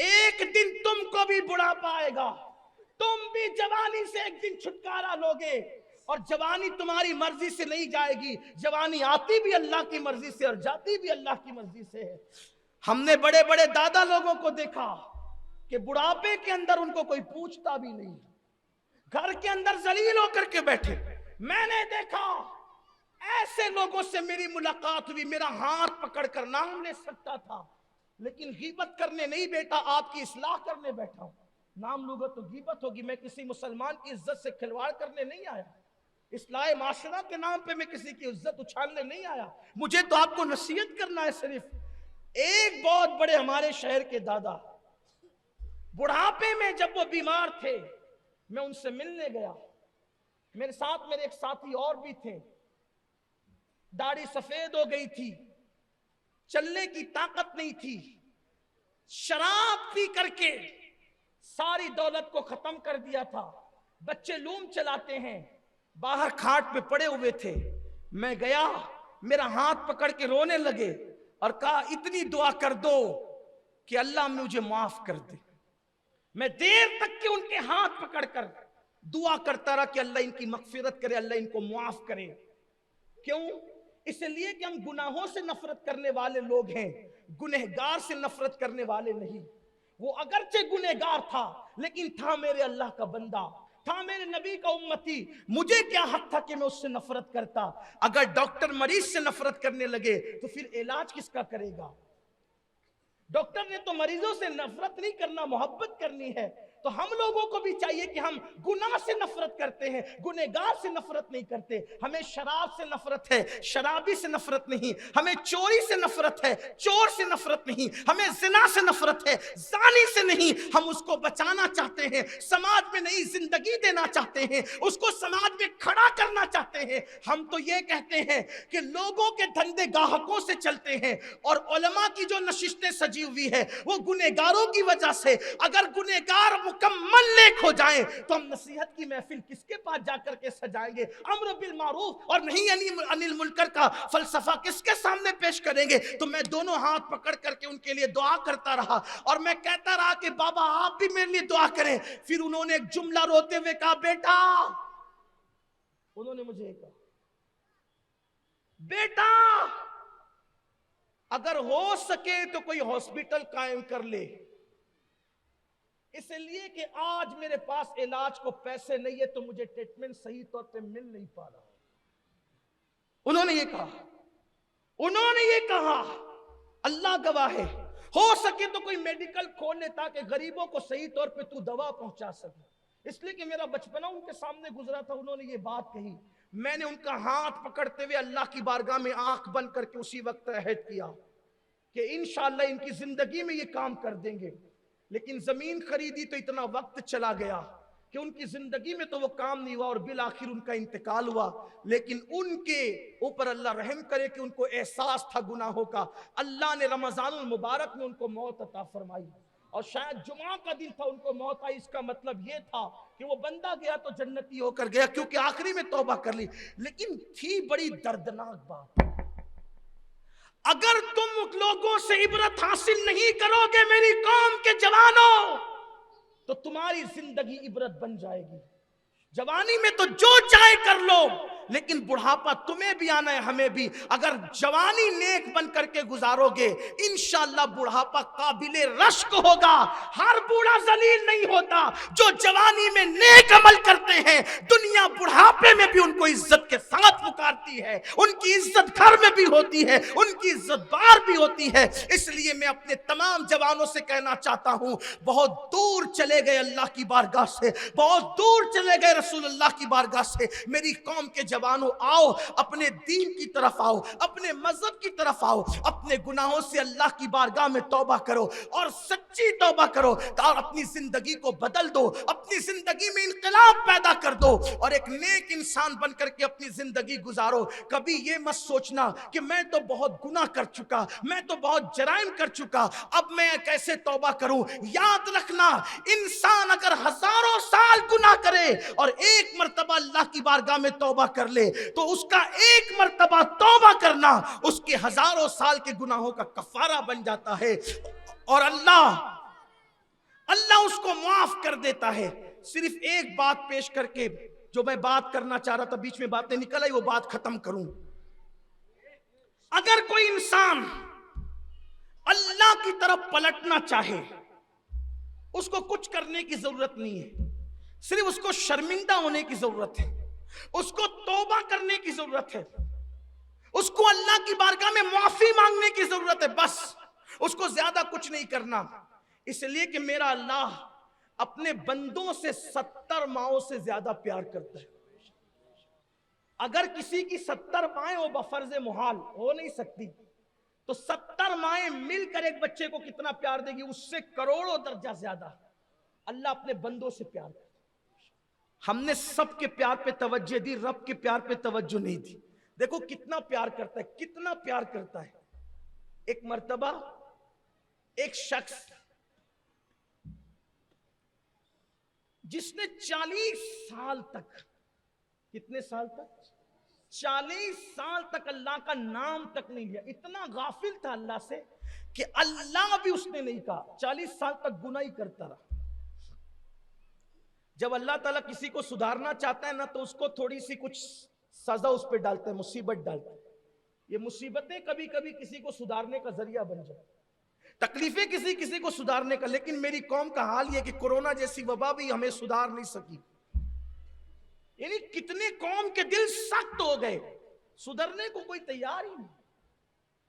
ایک دن تم کو بھی بڑھاپا آئے گا, تم بھی جوانی سے ایک دن چھٹکارا لوگے, اور جوانی تمہاری مرضی سے نہیں جائے گی, جوانی آتی بھی اللہ کی مرضی سے اور جاتی بھی اللہ کی مرضی سے ہے. ہم نے بڑے بڑے دادا لوگوں کو دیکھا کہ بڑھاپے کے اندر ان کو کوئی پوچھتا بھی نہیں, گھر کے اندر ذلیل ہو کر کے بیٹھے. میں نے دیکھا ایسے لوگوں سے میری ملاقات ہوئی, میرا ہاتھ پکڑ کر نام لے سکتا تھا, لیکن غیبت کرنے نہیں بیٹا, آپ کی اصلاح کرنے بیٹھا ہوں. نام لوں گا تو غیبت ہوگی. میں کسی مسلمان کی عزت سے کھلواڑ کرنے نہیں آیا, اصلاح معاشرہ کے نام پہ میں کسی کی عزت اچھالنے نہیں آیا. مجھے تو آپ کو نصیحت کرنا ہے صرف. ایک بہت بڑے ہمارے شہر کے دادا بڑھاپے میں جب وہ بیمار تھے, میں ان سے ملنے گیا. میرے ساتھ میرے ایک ساتھی اور بھی تھے. داڑھی سفید ہو گئی تھی, چلنے کی طاقت نہیں تھی, شراب پی کر کے ساری دولت کو ختم کر دیا تھا. بچے لوم چلاتے ہیں, باہر کھاٹ پہ پڑے ہوئے تھے. میں گیا, میرا ہاتھ پکڑ کے رونے لگے اور کہا اتنی دعا کر دو کہ اللہ مجھے معاف کر دے. میں دیر تک کے ان کے ہاتھ پکڑ کر دعا کرتا رہا کہ اللہ ان کی مغفرت کرے, اللہ ان کو معاف کرے. کیوں؟ اس لیے کہ ہم گناہوں سے نفرت کرنے والے لوگ ہیں, گنہگار سے نفرت کرنے والے نہیں. وہ اگرچہ گنہگار تھا لیکن تھا میرے اللہ کا بندہ, تھا میرے نبی کا امتی. مجھے کیا حق تھا کہ میں اس سے نفرت کرتا؟ اگر ڈاکٹر مریض سے نفرت کرنے لگے تو پھر علاج کس کا کرے گا؟ ڈاکٹر نے تو مریضوں سے نفرت نہیں کرنا, محبت کرنی ہے. تو ہم لوگوں کو بھی چاہیے کہ ہم گناہ سے نفرت کرتے ہیں, گنہگار سے نفرت نہیں کرتے. ہمیں شراب سے نفرت ہے, شرابی سے نفرت نہیں. ہمیں چوری سے نفرت ہے, چور سے نفرت نہیں. ہمیں زنا سے نفرت ہے, زانی سے نہیں. ہم اس کو بچانا چاہتے ہیں, سماج میں نئی زندگی دینا چاہتے ہیں, اس کو سماج میں کھڑا کرنا چاہتے ہیں. ہم تو یہ کہتے ہیں کہ لوگوں کے دھندے گاہکوں سے چلتے ہیں, اور علماء کی جو نشستیں سجی ہوئی ہے وہ گنہگاروں کی وجہ سے. اگر گنہگار مکمل نیک ہو جائیں تو ہم نصیحت کی محفل کس کے پاس جا کر کے سجائیں گے؟ امر بالمعروف اور نہیں عن المنکر کا فلسفہ کس کے سامنے پیش کریں گے؟ تو میں دونوں ہاتھ پکڑ کر کے ان کے لیے دعا کرتا رہا, اور میں کہتا رہا کہ بابا آپ بھی میرے لیے دعا کریں. پھر انہوں نے ایک جملہ روتے ہوئے کہا, بیٹا, انہوں نے مجھے کہا بیٹا اگر ہو سکے تو کوئی ہاسپٹل قائم کر لے, اس لیے کہ آج میرے پاس علاج کو پیسے نہیں ہے تو مجھے ٹریٹمنٹ صحیح طور پہ مل نہیں پا رہا. انہوں نے یہ کہا, اللہ گواہ ہے, ہو سکے تو کوئی میڈیکل کھول لے تاکہ غریبوں کو صحیح طور پہ تو دوا پہنچا سکے. اس لیے کہ میرا بچپنا ان کے سامنے گزرا تھا. انہوں نے یہ بات کہی, میں نے ان کا ہاتھ پکڑتے ہوئے اللہ کی بارگاہ میں آنکھ بند کر کے اسی وقت عہد کیا کہ انشاءاللہ ان کی زندگی میں یہ کام کر دیں گے. لیکن زمین خریدی تو اتنا وقت چلا گیا کہ ان کی زندگی میں تو وہ کام نہیں ہوا, اور بالآخر ان کا انتقال ہوا. لیکن ان کے اوپر اللہ رحم کرے کہ ان کو احساس تھا گناہوں کا. اللہ نے رمضان المبارک میں ان کو موت عطا فرمائی, اور شاید جمعہ کا دن تھا ان کو موت آئی. اس کا مطلب یہ تھا کہ وہ بندہ گیا تو جنتی ہو کر گیا, کیونکہ آخری میں توبہ کر لی. لیکن تھی بڑی دردناک بات. اگر تم لوگوں سے عبرت حاصل نہیں کرو گے میری قوم کے جوانوں, تو تمہاری زندگی عبرت بن جائے گی. جوانی میں تو جو چاہے کر لو, لیکن بڑھاپا تمہیں بھی آنا ہے, ہمیں بھی. اگر جوانی نیک بن کر کے گزارو گے انشاءاللہ بڑھاپا قابل رشک ہوگا. ہر بوڑھا ذلیل نہیں ہوتا. جو جوانی میں نیک عمل کرتے ہیں دنیا بڑھاپے میں بھی ان کو عزت کے ساتھ پکارتی ہے, ان کی عزت گھر میں بھی ہوتی ہے, ان کی عزت باہر بھی ہوتی ہے. اس لیے میں اپنے تمام جوانوں سے کہنا چاہتا ہوں, بہت دور چلے گئے اللہ کی بارگاہ سے, بہت دور چلے گئے رسول اللہ کی بارگاہ سے. میری قوم کے جوانوں, آؤ اپنے دین کی طرف آؤ, اپنے مذہب کی طرف آؤ, اپنے گناہوں سے اللہ کی بارگاہ میں توبہ کرو, اور سچی توبہ کرو, اور اپنی زندگی کو بدل دو, اپنی زندگی میں انقلاب انقلاب پیدا کر دو اور ایک نیک انسان بن کر کے اپنی زندگی گزارو. کبھی یہ مت سوچنا کہ میں تو بہت گناہ کر چکا, میں تو بہت جرائم کر چکا, اب میں کیسے توبہ کروں. یاد رکھنا, انسان اگر ہزاروں سال گناہ کرے اور ایک مرتبہ اللہ کی بارگاہ میں توبہ کر لے تو اس کا ایک مرتبہ توبہ کرنا اس کے ہزاروں سال کے گناہوں کا کفارہ بن جاتا ہے, اور اللہ اس کو معاف کر دیتا ہے. صرف ایک بات پیش کر کے, جو میں بات کرنا چاہ رہا تھا بیچ میں باتیں نکل آئی, وہ بات ختم کروں. اگر کوئی انسان اللہ کی طرف پلٹنا چاہے, اس کو کچھ کرنے کی ضرورت نہیں ہے, صرف اس کو شرمندہ ہونے کی ضرورت ہے, اس کو توبہ کرنے کی ضرورت ہے, اس کو اللہ کی بارگاہ میں معافی مانگنے کی ضرورت ہے, بس اس کو زیادہ کچھ نہیں کرنا. اس لیے کہ میرا اللہ اپنے بندوں سے 70 ماؤں سے زیادہ پیار کرتا ہے. اگر کسی کی 70 مائیں ہو بفرض محال ہو نہیں سکتی, تو 70 مائیں مل کر ایک بچے کو کتنا پیار دے گی, اس سے کروڑوں درجہ زیادہ اللہ اپنے بندوں سے پیار کرتا ہے. ہم نے سب کے پیار پہ توجہ دی, رب کے پیار پہ توجہ نہیں دی. دیکھو کتنا پیار کرتا ہے, کتنا پیار کرتا ہے. ایک مرتبہ ایک شخص جس نے 40 سال تک, کتنے سال تک, 40 سال تک اللہ کا نام تک نہیں لیا, اتنا غافل تھا اللہ سے کہ اللہ بھی اس نے نہیں کہا, 40 سال تک گناہ ہی کرتا رہا. جب اللہ تعالیٰ کسی کو سدھارنا چاہتا ہے نا, تو اس کو تھوڑی سی کچھ سزا اس پہ ڈالتا ہے, مصیبت ڈالتا ہے. یہ مصیبتیں کبھی کبھی کسی کو سدھارنے کا ذریعہ بن جائے, تکلیفیں کسی کو سدھارنے کا. لیکن میری قوم کا حال یہ کہ کورونا جیسی وبا بھی ہمیں سدھار نہیں سکی. یعنی کتنے قوم کے دل سخت ہو گئے, سدھرنے کو کوئی تیار ہی نہیں,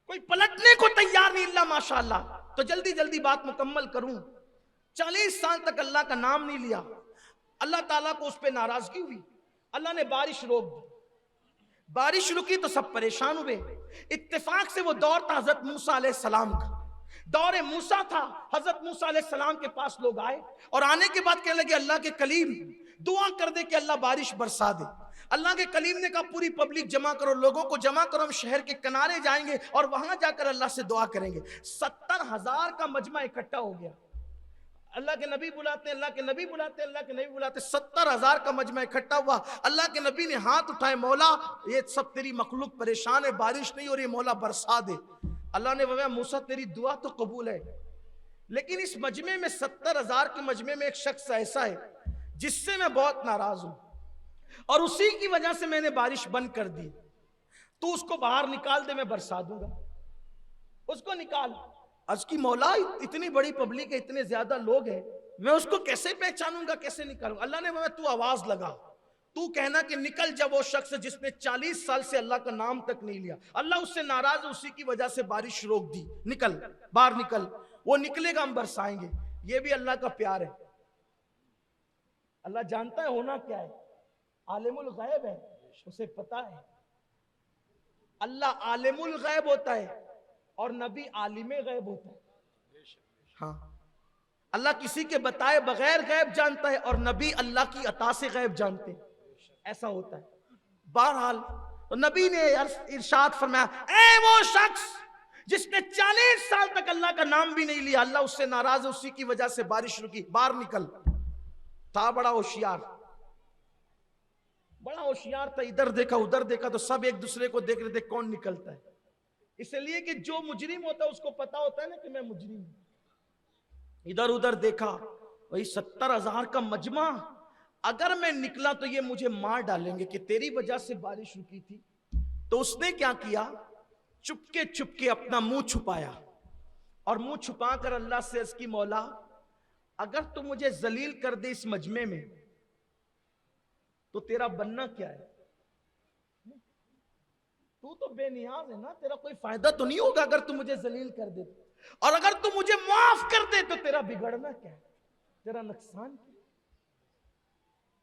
کوئی پلٹنے کو تیار نہیں. اللہ ماشاءاللہ. تو جلدی بات مکمل کروں. 40 سال تک اللہ کا نام نہیں لیا, اللہ تعالیٰ کو اس پہ ناراضگی ہوئی, اللہ نے بارش روک دی. بارش رکی تو سب پریشان ہوئے. اتفاق سے وہ دور تھا حضرت موسیٰ علیہ السلام کا, دور موسیٰ تھا. حضرت موسیٰ علیہ السلام کے پاس لوگ آئے اور آنے کے بعد کہنے لگے اللہ کے کلیم دعا کر دے کہ اللہ بارش برسا دے. اللہ کے کلیم نے کہا پوری پبلک جمع کرو, لوگوں کو جمع کرو, ہم شہر کے کنارے جائیں گے اور وہاں جا کر اللہ سے دعا کریں گے. 70,000 کا مجمع اکٹھا ہو گیا. اللہ کے نبی بلاتے ہیں, اللہ کے نبی بلاتے ہیں, اللہ کے نبی بلاتے ہیں. 70,000 کا مجمع اکٹھا ہوا. اللہ کے نبی نے ہاتھ اٹھائے, مولا یہ سب تیری مخلوق پریشان ہے, بارش نہیں ہو رہی, مولا برسا دے. اللہ نے فرمایا موسیٰ تیری دعا تو قبول ہے, لیکن اس مجمع میں 70,000 کے مجمع میں ایک شخص ایسا ہے جس سے میں بہت ناراض ہوں, اور اسی کی وجہ سے میں نے بارش بند کر دی. تو اس کو باہر نکال دے, میں برسا دوں گا. اس کو نکال. عرض کی مولا اتنی بڑی پبلک ہے, اتنے زیادہ لوگ ہیں, میں اس کو کیسے پہچانوں گا, کیسے نکالوں. اللہ نے فرمایا تو آواز لگا, تو کہنا کہ نکل جا وہ شخص جس نے 40 سال سے اللہ کا نام تک نہیں لیا, اللہ اس سے ناراض ہے, اسی کی وجہ سے بارش روک دی, نکل باہر نکل. وہ نکلے گا, ہم برسائیں گے. یہ بھی اللہ کا پیار ہے. اللہ جانتا ہے ہونا کیا ہے, عالم الغیب ہے, اسے پتا ہے. اللہ عالم الغیب ہوتا ہے اور نبی عالم غیب ہوتا ہے. ہاں, اللہ کسی کے بتائے بغیر غیب جانتا ہے اور نبی اللہ کی عطا سے غیب جانتے ہیں. ایسا ہوتا ہے. بہرحال تو نبی نے ارشاد فرمایا, اے وہ شخص جس نے 40 سال تک اللہ کا نام بھی نہیں لیا, اللہ اس سے ناراض ہے, اسی کی وجہ سے بارش رکی, باہر نکل. تھا بڑا ہوشیار, بڑا ہوشیار تھا. ادھر دیکھا ادھر دیکھا تو سب ایک دوسرے کو دیکھ رہے تھے کون نکلتا ہے. اس لیے کہ جو مجرم ہوتا ہے اس کو پتا ہوتا ہے نا کہ میں مجرم ہوں. ادھر ادھر دیکھا, وہی 70,000 کا مجمع, اگر میں نکلا تو یہ مجھے مار ڈالیں گے کہ تیری وجہ سے بارش رکی تھی. تو اس نے کیا کیا, چپکے اپنا منہ چھپایا, اور منہ چھپا کر اللہ سے عرض کی مولا اگر تو مجھے ذلیل کر دے اس مجمع میں تو تیرا بننا کیا ہے. تو تو بے نیاز ہے نا, تیرا کوئی فائدہ تو نہیں ہوگا اگر تو مجھے ذلیل کر دے, اور اگر تو مجھے معاف کر دے تو تیرا بگڑنا کیا ہے, تیرا نقصان کیا.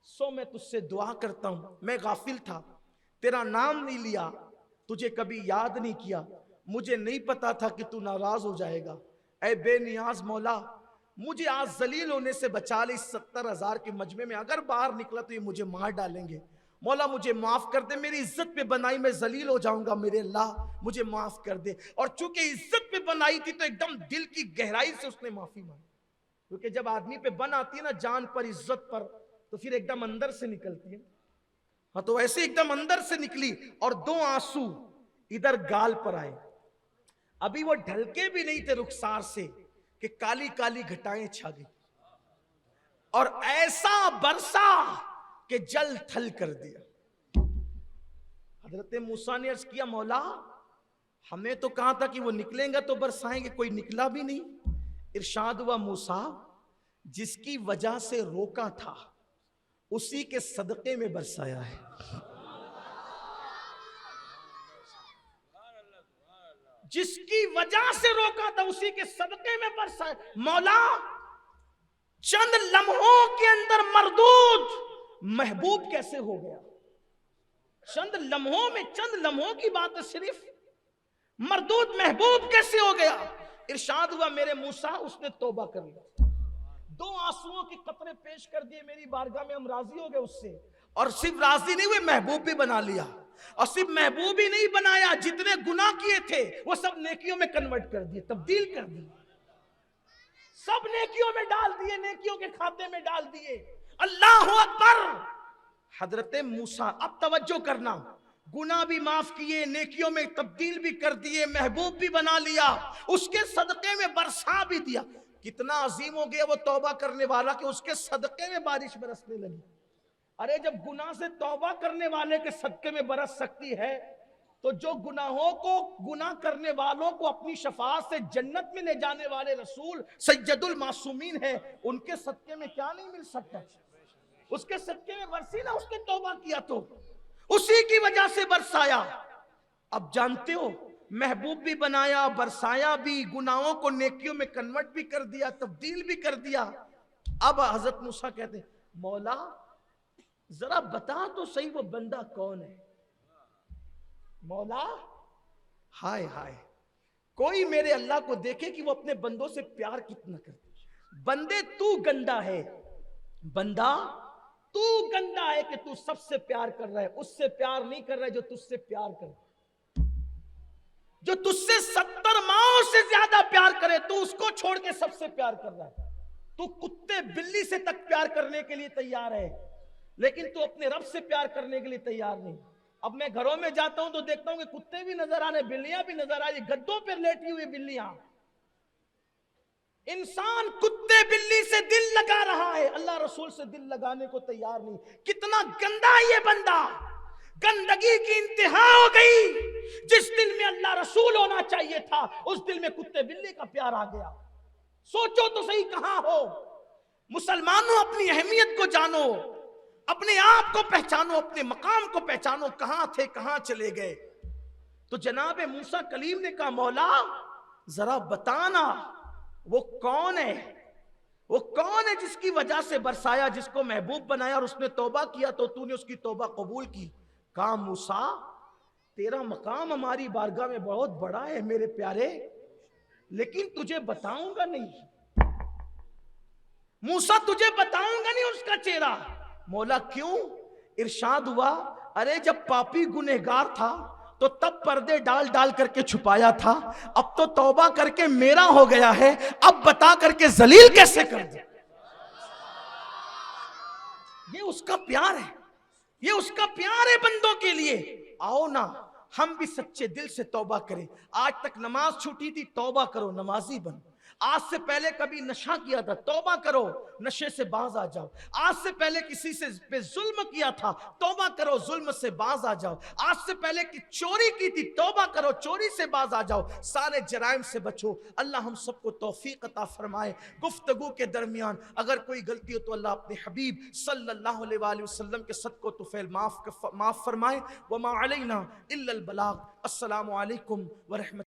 سو میں تجھ سے دعا کرتا ہوں, میں غافل تھا, تیرا نام نہیں لیا, تجھے کبھی یاد نہیں کیا, مجھے نہیں پتا تھا کہ تو ناراض ہو جائے گا. اے بے نیاز مولا, مجھے آج ذلیل ہونے سے بچا لے، اس 70,000 کے مجمع میں اگر باہر نکلا تو یہ مجھے مار ڈالیں گے، مولا مجھے معاف کر دے، میری عزت پہ بنائی میں ذلیل ہو جاؤں گا، میرے اللہ مجھے معاف کر دے۔ اور چونکہ عزت پہ بنائی تھی تو ایک دم دل کی گہرائی سے اس نے معافی مانگی، کیونکہ جب آدمی پہ بن آتی ہے نا جان پر، عزت پر، تو پھر ایک دم اندر سے نکلتی ہے۔ ہاں تو ایسے ایک دم اندر سے نکلی اور 2 آنسو ادھر گال پر آئے، ابھی وہ ڈھلکے بھی نہیں تھے رخسار سے کہ کالی کالی گھٹائیں چھا گئی اور ایسا برسا کہ جل تھل کر دیا۔ حضرت موسیٰ نے عرض کیا مولا ہمیں تو کہا تھا کہ وہ نکلیں گے تو برسائیں گے، کوئی نکلا بھی نہیں۔ ارشاد ہوا موسیٰ جس کی وجہ سے روکا تھا اسی کے صدقے میں برسایا ہے۔ جس کی وجہ سے روکا تھا اسی کے صدقے میں برسایا۔ مولا چند لمحوں کے اندر مردود محبوب کیسے ہو گیا؟ چند لمحوں میں، چند لمحوں کی بات ہے صرف، مردود محبوب کیسے ہو گیا؟ ارشاد ہوا میرے موسیٰ اس نے توبہ کر لیا، 2 آنسوؤں کے قطرے پیش کر دیے میری بارگاہ میں، ہم راضی ہو گئے اس سے، اور صرف راضی نہیں ہوئے محبوب بھی بنا لیا، اور صرف محبوب ہی نہیں بنایا، جتنے گناہ کیے تھے وہ سب نیکیوں میں کنورٹ کر دیے، تبدیل کر دیے، سب نیکیوں میں ڈال دیے، نیکیوں کے کھاتے میں ڈال دیے۔ اللہ اکبر۔ حضرت موسیٰ، اب توجہ کرنا، گناہ بھی معاف کیے، نیکیوں میں تبدیل بھی کر دیے، محبوب بھی بنا لیا، اس کے صدقے میں برسا بھی دیا۔ کتنا عظیم ہو گیا وہ توبہ کرنے والا کہ اس کے صدقے میں بارش برسنے لگی۔ ارے جب گناہ سے توبہ کرنے والے کے صدقے میں برس سکتی ہے تو جو گناہوں کو، گناہ کرنے والوں کو اپنی شفاعت سے جنت میں لے جانے والے رسول سید المعصومین ہیں، ان کے صدقے میں کیا نہیں مل سکتا؟ اس کے صدقے میں برسی نا، اس نے توبہ کیا تو اسی کی وجہ سے برسایا۔ اب جانتے ہو محبوب بھی بنایا، برسایا بھی، گناہوں کو نیکیوں میں کنورٹ بھی کر دیا، تبدیل بھی کر دیا۔ اب حضرت موسیٰ کہتے ہیں مولا ذرا بتا تو صحیح وہ بندہ کون ہے؟ مولا ہائے ہائے، کوئی میرے اللہ کو دیکھے کہ وہ اپنے بندوں سے پیار کتنا کرتے۔ بندے تو گندا ہے، بندہ تو گندا ہے کہ تو سب سے پیار کر رہا ہے، اس سے پیار نہیں کر رہا ہے جو تجھ سے پیار کر رہا ہے، جو تجھ سے 70 ماؤں سے زیادہ پیار کرے تو اس کو چھوڑ کے سب سے پیار کر رہا ہے۔ تو کتے بلی سے تک پیار کرنے کے لیے تیار ہے لیکن تو اپنے رب سے پیار کرنے کے لیے تیار نہیں۔ اب میں گھروں میں جاتا ہوں تو دیکھتا ہوں کہ کتے بھی نظر آ رہے، بلیاں بھی نظر آ رہی، گدوں پر لیٹی ہوئی بلیاں۔ انسان کتے بلی سے دل لگا رہا ہے، اللہ رسول سے دل لگانے کو تیار نہیں۔ کتنا گندا یہ بندہ، گندگی کی انتہا ہو گئی۔ جس دل میں اللہ رسول ہونا چاہیے تھا اس دل میں کتے بلی کا پیار آ گیا۔ سوچو تو صحیح کہاں ہو؟ مسلمانوں اپنی اہمیت کو جانو، اپنے آپ کو پہچانو، اپنے مقام کو پہچانو، کہاں تھے کہاں چلے گئے۔ تو جناب موسیٰ کلیم نے کہا مولا ذرا بتانا وہ کون ہے، وہ کون ہے جس کی وجہ سے برسایا، جس کو محبوب بنایا اور اس نے توبہ کیا تو نے اس کی توبہ قبول کی۔ کہا موسیٰ تیرا مقام ہماری بارگاہ میں بہت بڑا ہے میرے پیارے، لیکن تجھے بتاؤں گا نہیں، موسیٰ تجھے بتاؤں گا نہیں اس کا چہرہ۔ مولا کیوں؟ ارشاد ہوا ارے جب پاپی گنہگار تھا تو تب پردے ڈال ڈال کر کے چھپایا تھا، اب تو توبہ کر کے میرا ہو گیا ہے، اب بتا کر کے ذلیل کیسے کر دیا۔ یہ اس کا پیار ہے، یہ اس کا پیار ہے بندوں کے لیے۔ آؤ نا ہم بھی سچے دل سے توبہ کریں۔ آج تک نماز چھوٹی تھی، توبہ کرو نمازی بنو۔ آج سے پہلے کبھی نشہ کیا تھا، توبہ کرو نشے سے باز آ جاؤ۔ آج سے پہلے کسی سے پہ ظلم کیا تھا، توبہ کرو ظلم سے باز آ جاؤ۔ آج سے پہلے کی چوری کی تھی، توبہ کرو چوری سے باز آ جاؤ، سارے جرائم سے بچو۔ اللہ ہم سب کو توفیق عطا فرمائے۔ گفتگو کے درمیان اگر کوئی غلطی ہو تو اللہ اپنے حبیب صلی اللہ علیہ وآلہ وسلم کے صدقہ و طفیل معاف فرمائے۔ وما علینا الا البلاغ۔ السلام علیکم ورحمۃ